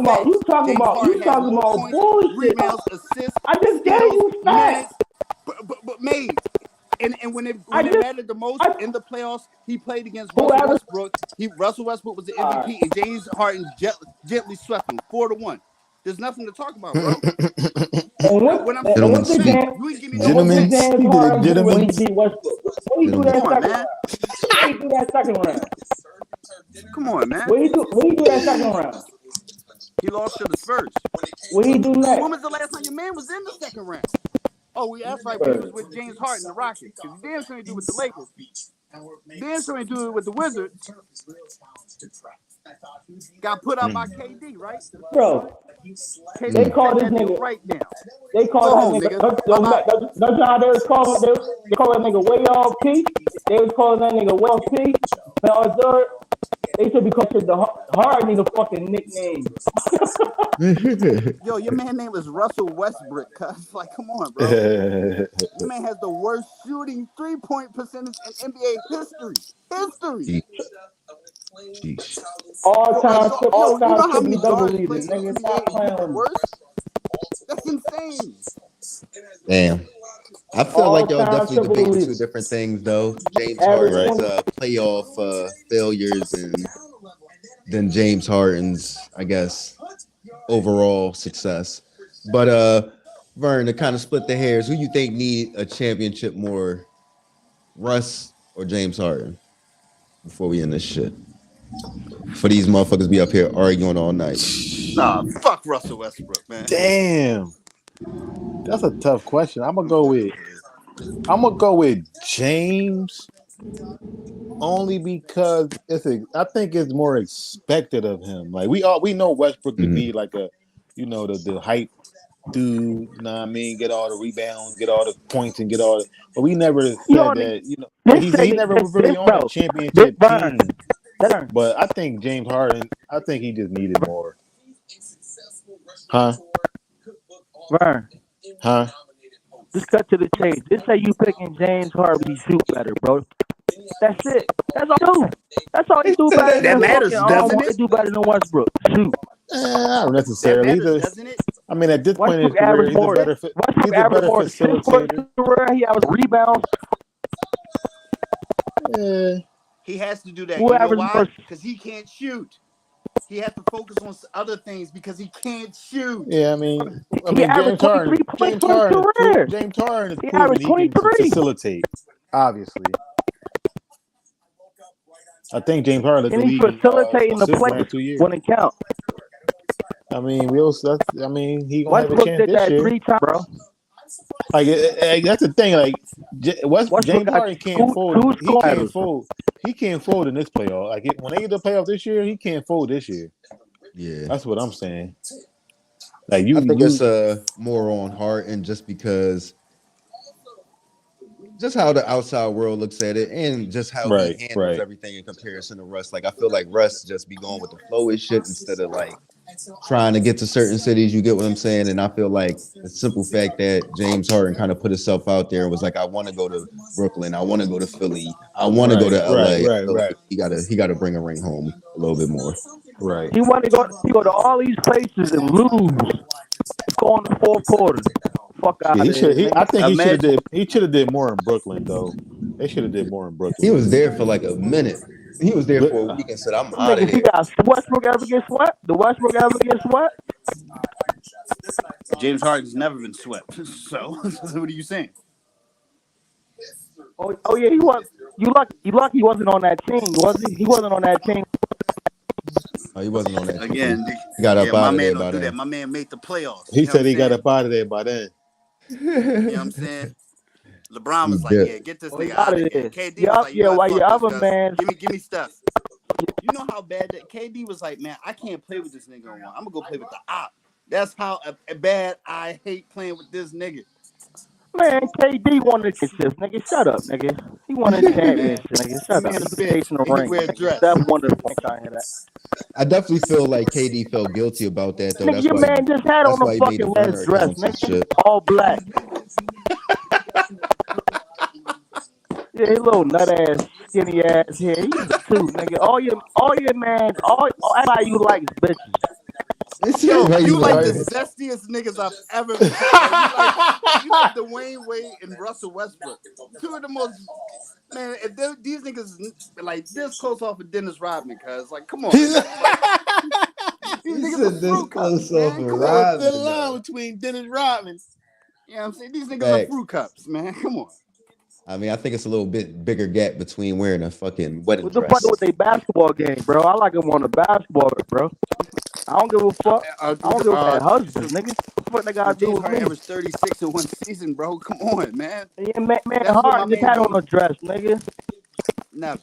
talking James about Harden has more points, bullshit. rebounds, assists, I just gave steals, you facts. minutes, but made. And when it mattered the most in the playoffs, he played against Russell Westbrook. Russell Westbrook was the MVP, and James Harden gently swept him 4-1. There's nothing to talk about, bro. When I'm Gentlemen saying, speak. you ain't give me no Gentlemen, facts. he did it, gentlemen. When he beat Westbrook. What he do that Come on, second man. round? What he do that second round? Come on, man. What he do that second round? He lost to the Spurs. What he do next? When was the last time your man was in the second round? Oh, that's right. When he was with James Harden, the Rockets. Because he damn sure ain't do it with the Lakers. Damn sure ain't do it with the Wizards. Got put out by KD, right? Bro, they call this nigga right now. They call that nigga. Don't you know how they was calling? They call that nigga way off P. They was calling that nigga way off P. They should be called the hard nigga fucking nickname. Yo, your man name is Russell Westbrook, cuz. Like, come on, bro. Your man has the worst shooting 3-point percentage in NBA history. Jeez. All time triple double leaders. Nigga, stop playing with me. That's insane. Damn. I feel like y'all definitely debating two different things, though. James Harden's playoff failures and then James Harden's, I guess, overall success. But Vern, to kind of split the hairs, who you think need a championship more, Russ or James Harden? Before we end this shit, for these motherfuckers be up here arguing all night. Nah, fuck Russell Westbrook, man. Damn, that's a tough question. I'm gonna go with James, only because I think it's more expected of him. Like we know Westbrook to be like a, the hype dude. You know what I mean? Get all the rebounds, get all the points, and get all the. But we never said that. He never was really on a championship team. But I think James Harden. I think he just needed more. Huh? Vern. Huh? Just cut to the chase. Just say you picking James Harden, he shoot better, bro. That's it. That's all he do. That's all he do better. That matters, doesn't it? He do better than Westbrook. Shoot. Not necessarily. Doesn't it? I mean, at this point in his career, he's a better facilitator. He has rebounds. He has to do that. You know why? Because he can't shoot. He has to focus on other things because he can't shoot. Yeah, I mean James Harden is proven he can facilitate. Obviously, I think James Harden is he's facilitating the play when it counts. I mean, he gonna have a chance this year. 3 times, bro. Like that's the thing. Like James Harden can't fold. He can't fold in this playoff. Like when they get the playoff this year, he can't fold this year. Yeah, that's what I'm saying. Like I think it's more on Harden just because, just how the outside world looks at it, and just how he handles everything in comparison to Russ. Like I feel like Russ just be going with the flow and shit instead of like trying to get to certain cities. You get what I'm saying? And I feel like the simple fact that James Harden kind of put himself out there and was like, I want to go to Brooklyn, I want to go to Philly, I want to go to LA. He gotta bring a ring home a little bit more. Right. He want to go to all these places and lose. Go in the fourth quarter. Fuck out of here. I think he should have did more in Brooklyn though. They should have did more in Brooklyn. He was there for like a minute. He was there for a week and said, I'm out of here. Westbrook ever get swept? The Westbrook ever get swept? James Harden's never been swept. So what are you saying? Oh yeah, he was. You lucky he wasn't on that team, was he? He wasn't on that team. Oh, he wasn't on that team. Again, he got up out of there by then. My man made the playoffs. He said he got up out of there by then. You know what I'm saying? LeBron was like, yeah, get this nigga out of here. KD was like, while your other man, give me stuff. You know how bad that KD was like, man, I can't play with this nigga no more. I'm gonna go play with the op. That's how bad I hate playing with this nigga. Man, KD won the championship, nigga. Shut up, nigga. He won the championship, nigga. Shut up. Man, This is bitch, chasing the and he ring. wear a dress. Steph won the point. I hear that. I definitely feel like KD felt guilty about that though. Nigga, That's your why. man just had on That's why a he made the fucking burner last dress, accounts and nigga. shit. All black. Yeah, his little nut ass, skinny ass hair. He too, nigga. All your man, all everybody you like is bitches. Yo, Right, you like the right. zestiest niggas I've ever met. You like Dwayne Wade and Russell Westbrook. Two of the most, man, if these niggas like this close off of Dennis Rodman, cuz like, come on. These He niggas said are this fruit close cups, off man. of Come Rodman. on. What's the line between Dennis Rodman? You know what I'm saying? These niggas Facts. are fruit cups, man. Come on. I mean, I think it's a little bit bigger gap between wearing a fucking wedding What the dress. fuck with their basketball game, bro? I like them on the basketball, bro. I don't give a fuck. I don't give a fuck. Husbands, nigga. What they gotta do James with Harden me? averaged 36 in one season, bro. Come on, man. Yeah, man, That's what my Harden just man had on do. a dress, nigga. Never.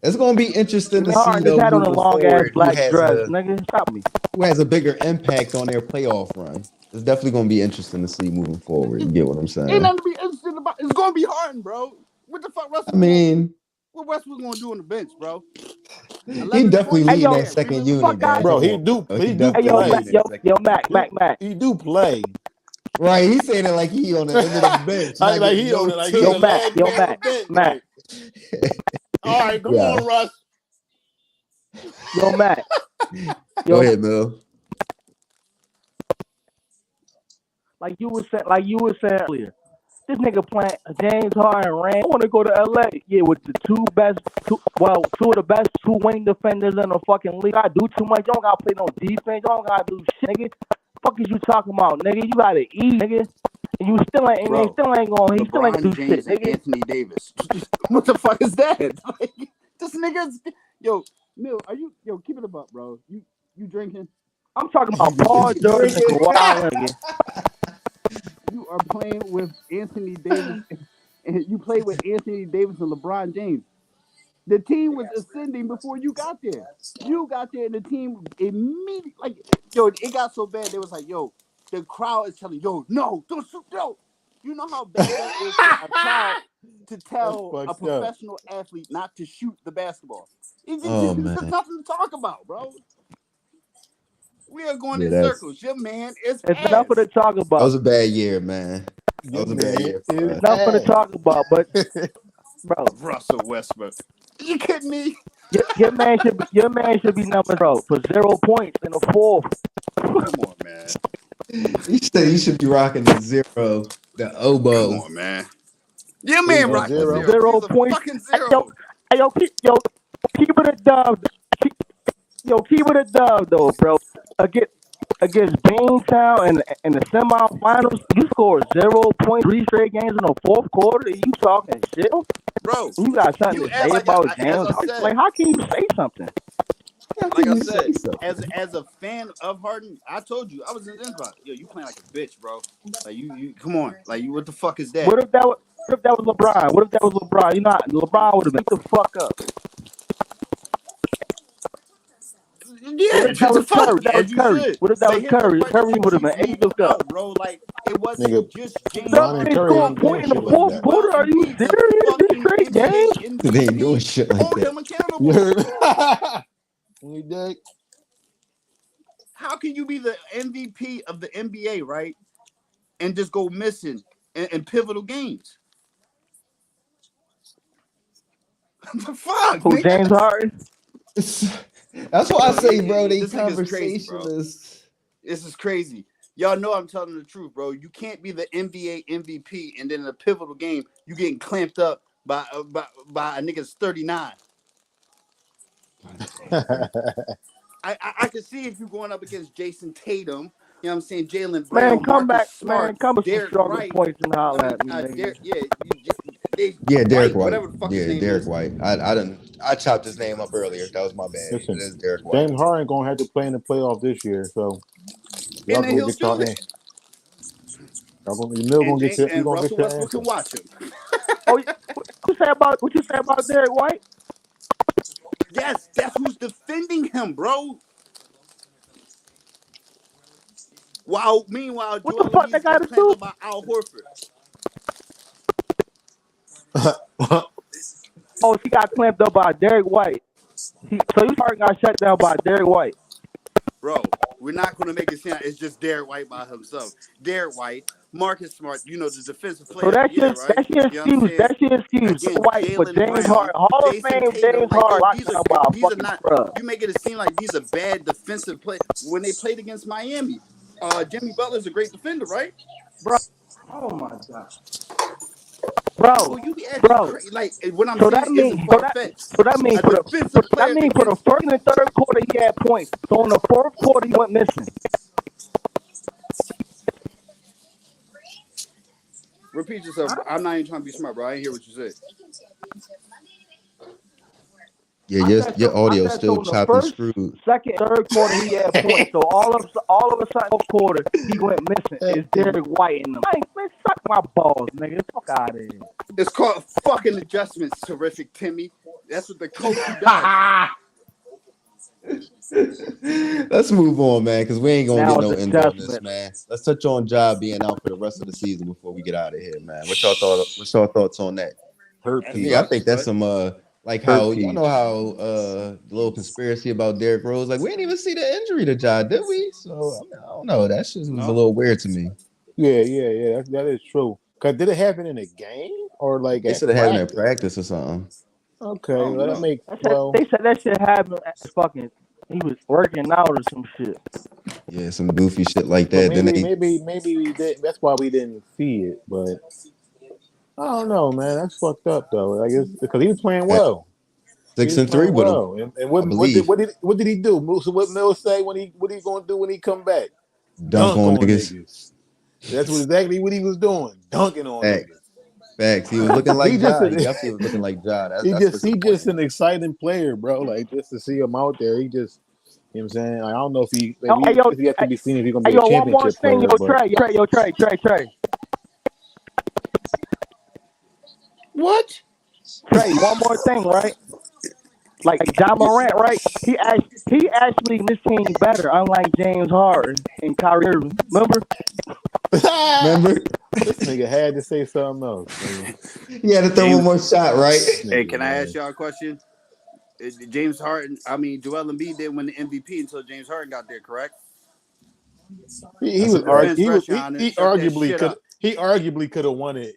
It's gonna be interesting to see Harden just though had on a moving long ass forward black dress, nigga. Stop me. who has a bigger impact on their playoff run. It's definitely gonna be interesting to see moving forward. You get what I'm saying? Ain't nothing to be interested about. It's gonna be Harden, bro. What the fuck, Russell? I mean, what Westbrook gonna do on the bench, bro? he definitely leading that second unit, man. Bro, he do He play. Yo, Mac. He do play. Right, he's saying it like he on the end of the bench. Like he on it. Like he Yo, the Mac, last man on the bench. All right, come on, Russ. Yo, Mac. Go ahead, Mil. Like you were saying earlier, this nigga playing James Harden ran. I want to go to LA. Yeah, with the two of the best two wing defenders in the fucking league. I do too much. You don't gotta play no defense. You don't gotta do shit, nigga. Fuck is you talking about, nigga? You gotta eat, nigga. And you still ain't. Bro, he still ain't do James shit, nigga. Anthony Davis. What the fuck is that? Like, this nigga's Mil, are you keep it up, bro? You drinking? I'm talking about Paul George and Kawhi Leonard. You are playing with Anthony Davis, and you play with Anthony Davis and LeBron James. The team was ascending before you got there. You got there, and the team immediately, it got so bad. They was like, the crowd is telling, no, don't shoot, no. You know how bad that is for a crowd to tell a professional athlete not to shoot the basketball. There's nothing to talk about, bro. We are going in circles. Your man is It's nothing to talk about. That was a bad year, man. That was a bad year. It's nothing to talk about, but bro, Russell Westbrook. You kidding me? Your man should be number for 0 points in the fourth. Come on, man. You said you should be rocking the zero, the oboe. Come on, man. Your man rocking 0 points. Fucking zero. Keep it a dub. Keep it a dub though, bro. Against Beantown in the semifinals, you scored 0 points, 3 straight games in the fourth quarter. You talking shit, bro? You got something to say about James? Like, how can you say something? Like I said, as a fan of Harden, I told you I was in this spot. You playing like a bitch, bro. Like you come on. Like what the fuck is that? What if that was LeBron? What if that was LeBron? LeBron would have been the fuck up. Yeah, what if that was Curry? What if that was Curry? Curry would have been 8 to go, bro. Like it wasn't just James. They scored a point in the fourth quarter. Are you serious? This straight game? They ain't doing shit like that. We did. How can you be the MVP of the NBA, right, and just go missing in pivotal games? The fuck? Who, James Harden? That's why I say, bro, they conversation is. This is crazy. Y'all know I'm telling the truth, bro. You can't be the NBA MVP and then in a pivotal game you getting clamped up by a nigga's 39. I can see if you're going up against Jason Tatum, you know what I'm saying, Jaylen Brown, man, come Marcus back, Smart, man, come with some stronger Wright, points and holler at me. Derek White, White. Yeah, Derek White. I chopped his name up earlier. That was my bad. Listen, it is Derek White. James Harden gonna have to play in the playoff this year, so and then he'll still in. And Russell Westbrook can watch him. What you say about Derek White? Yes, that's who's defending him, bro. Meanwhile, What Joel the fuck Embiid they got to got clamped do? up by Al Horford. Oh, she got clamped up by Derek White. So you Harden got shut down by Derek White. Bro, we're not going to make it sound it's just Derek White by himself. Derek White, Marcus Smart, the defensive So player of the year, right? that's your You know what I'm excuse. saying? That's your excuse. Again, White for Jalen James Brown, Harden. Hall of Jason Fame Tatum, James like, Harden locked these are down by a these are fucking not. scrub. You make it seem like these are bad defensive play when they played against Miami. Jimmy Butler's a great defender, right? Bro. Oh my god. Bro, So you be acting like what I'm saying isn't far fetched. So that means for the first and third quarter he had points. So in the fourth quarter he went missing. Repeat yourself. I'm not even trying to be smart, bro. I didn't hear what you said. Yeah, your audio still chopped and screwed. Second, third quarter he had points. So all of a sudden, fourth quarter he went missing. It's Derek White in them. Man, suck my balls, nigga. Fuck out of here. It's called fucking adjustments. Terrific, Timmy. That's what the coach does. Let's move on, man, because we ain't gonna Now get no it's end on this, adjustment. man. Let's touch on Ja being out for the rest of the season before we get out of here, man. What's your thoughts on that? Herpes. I think that's some like how Herpes. you know how the little conspiracy about Derrick Rose, like we didn't even see the injury to Ja, did we? So I don't know. That shit was a little weird to me. Yeah. That is true. Cause did it happen in a game or like they said it happened at practice or something? Okay, well that makes They said that shit happened at fucking. He was working out or some shit. Yeah, some goofy shit like that. Maybe we did. That's why we didn't see it. But I don't know, man. That's fucked up though. I guess because he was playing well. 6-3 with him. And what did he do? So what Mills say what he gonna do when he come back? Dunk on niggas. That's exactly what he was doing. Dunking on niggas. Facts. He was looking like Ja. He definitely was looking like Ja. He's just an exciting player, bro. Like just to see him out there, he just. You know what I'm saying? I don't know if he has to be seen if he's gonna be a championship player. Trey. What? Trey, one more thing, right? Like John Morant, right? He actually this team better, unlike James Harden and Kyrie Irving. Remember? This nigga had to say something else. He had to throw one more shot, right? Hey, can I ask y'all a question? Joel Embiid didn't win the MVP until James Harden got there, correct? He arguably could have won it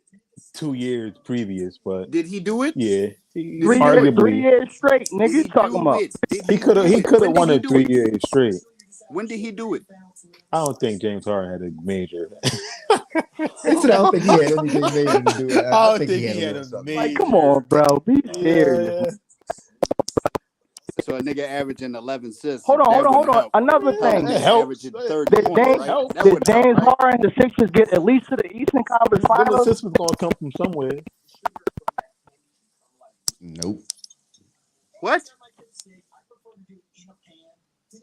2 years previous, but did he do it? Yeah, 3 years straight, nigga. You talking about? He could have won it 3 years straight. When did he do it? I don't think James Harden had a major. I don't think he had anything major to do with it. I don't think he had a major. Like, come on, bro. Be serious. So a nigga averaging 11 assists. Hold on. Another thing. Did James Harden and the Sixers get at least to the Eastern Conference Finals? The assists was gonna come from somewhere. Nope. What?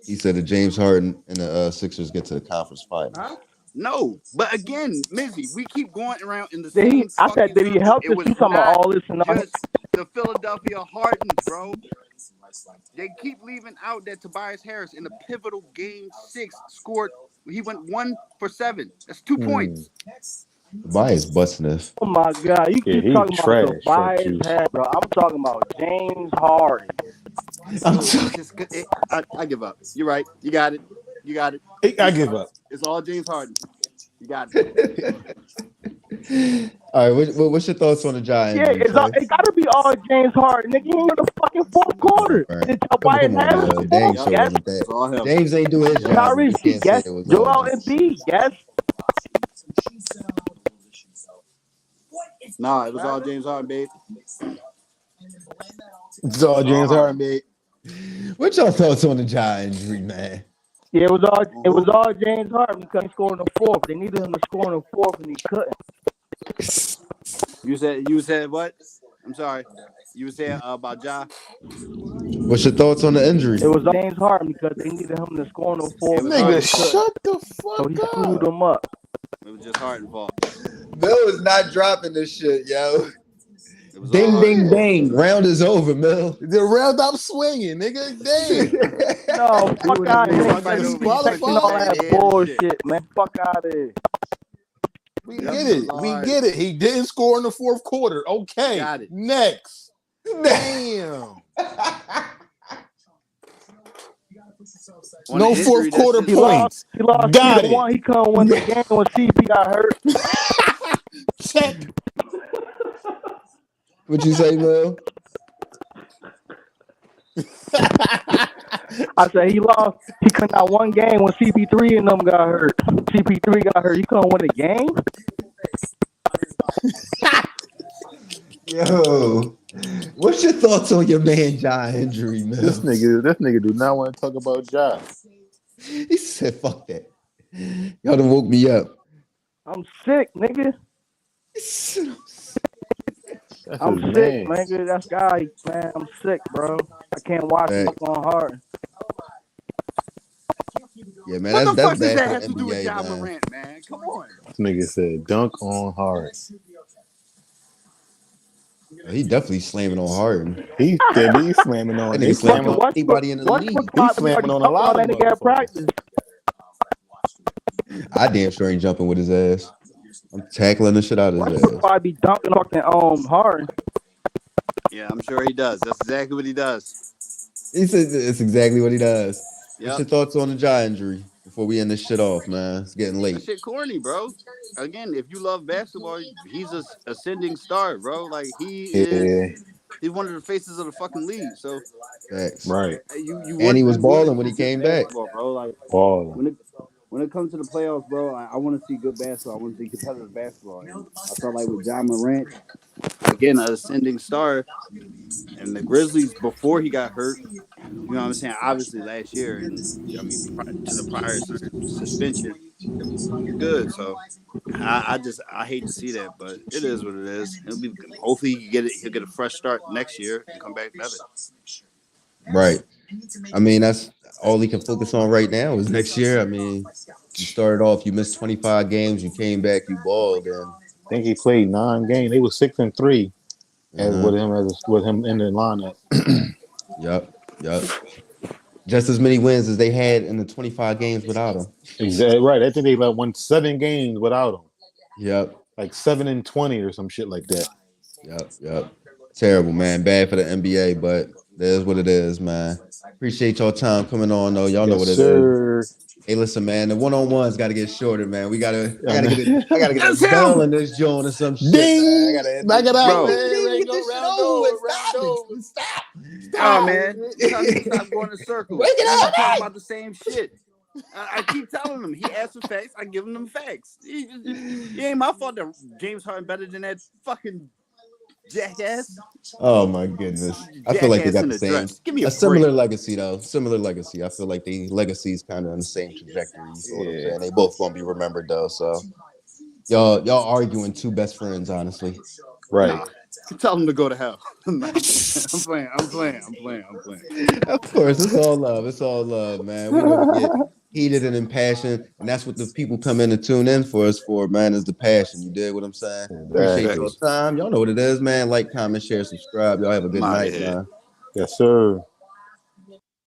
He said that James Harden and the Sixers get to the conference finals. Huh? No, but again, Mizzy, we keep going around in the same. I said, did he help us? You talking about all this and all? Just the Philadelphia Hardens, bro. They keep leaving out that Tobias Harris in the pivotal game 6 scored. He went 1 for 7. That's 2 points. Tobias busting this. Oh my God, you keep talking about Tobias Harris, bro. I'm talking about James Harden. I give up. You're right. You got it. I give up. It's all James Harden. You got it. All right, what's your thoughts on the Giants? Yeah, it got to be all James Harden. Nigga, he in the fucking fourth quarter. Tobias Harris. Yes. James ain't doing his job. Kyrie, yes. Joel Embiid, yes. Nah, it was all James Harden, babe. It's all James Harden, babe. What's your thoughts on the Giants injury, man? Yeah, it was all James Harden because he scored in the fourth. They needed him to score in the fourth, and he couldn't. You said what? I'm sorry. You were saying about Ja. What's your thoughts on the injury? It was James Harden because they needed him to score in the fourth. Nigga, shut the fuck up. So he screwed him up. It was just Harden's fault. Bill is not dropping this shit, yo. It was Ding, all ding, ding. Round is over, Mel. The round up swinging, nigga. Damn. No, fuck out of here. Fight over Taking all that shit. bullshit, man. Fuck out of here. We get it. We get it. He didn't score in the fourth quarter. Okay. Got it. Next. Damn. No fourth quarter points. He lost Got 2-1. He couldn't win the game when CP got hurt. Check. What you say, Mel? I said he lost. He couldn't not one game when CP3 and them got hurt. CP3 got hurt. He couldn't win a game. Yo, what's your thoughts on your man John injury, man? This nigga do not want to talk about Ja. He said, "Fuck that." Y'all done woke me up. I'm sick, nigga. I'm sick, nigga. That's guy, man. I'm sick, bro. I can't watch Dunk on Hard. Yeah, man. What the fuck that's does that bad have for to do with NBA, Ja man. Morant, man? Come on. This nigga said dunk on Hard. He definitely slamming on Harden. He's slamming on. He's slamming on anybody in the league. He's slamming on a lot of niggas practice. I damn sure ain't jumping with his ass. I'm tackling the shit out of his ass. Probably be dunking on Harden. Yeah, I'm sure he does. That's exactly what he does. He says it's exactly what he does. Yep. What's your thoughts on the Ja injury before we end this shit off, man? It's getting That late. shit corny, bro. Again, if you love basketball, he's a ascending star, bro. Like he's one of the faces of the fucking league. So Facts. Right. And he was balling when he came back. Bro. Like Balling. when it comes to the playoffs, bro, I want to see good basketball. I want to see competitive basketball. And I felt like with Ja Morant, again, an ascending star, and the Grizzlies before he got hurt. You know what I'm saying? Obviously, last year, and I mean, to the prior suspension, good. So, I hate to see that, but it is what it is. Hopefully, he'll get a fresh start next year and come back better. Right. I mean, that's all he can focus on right now is next year. I mean, you started off, you missed 25 games, you came back, you balled, and I think he played 9 games. They were 6-3, and with him in the lineup. Yep. Just as many wins as they had in the 25 games without him. Exactly right. I think they won 7 games without him. Yep. Like 7-20 or some shit like that. Yep. Terrible, man. Bad for the NBA, but that's what it is, man. Appreciate y'all time coming on, though. Y'all know what it is. Hey, listen, man. The one-on-ones got to get shorter, man. I gotta get a bell in this joint or some shit. Ding! Back it out, man. Stop. Oh, man. Stop going in circles. Wake it up. Talking about the same shit. I keep telling him. He asks for facts. I give him them facts. It ain't my fault that James Harden better than that fucking jackass. Oh my goodness! I feel like they got the same. Give me a similar legacy, though. Similar legacy. I feel like the legacy is kind of on the same trajectory. Yeah. They both gonna be remembered though. So y'all arguing two best friends, honestly. Right. Nah. Tell them to go to hell. I'm playing. Of course, it's all love, man. We're gonna get heated and impassioned, and that's what the people come in to tune in for us for, man, is the passion. You dig what I'm saying? Appreciate your time. Y'all know what it is, man. Like, comment, share, subscribe. Y'all have a good night, man. Yes, sir.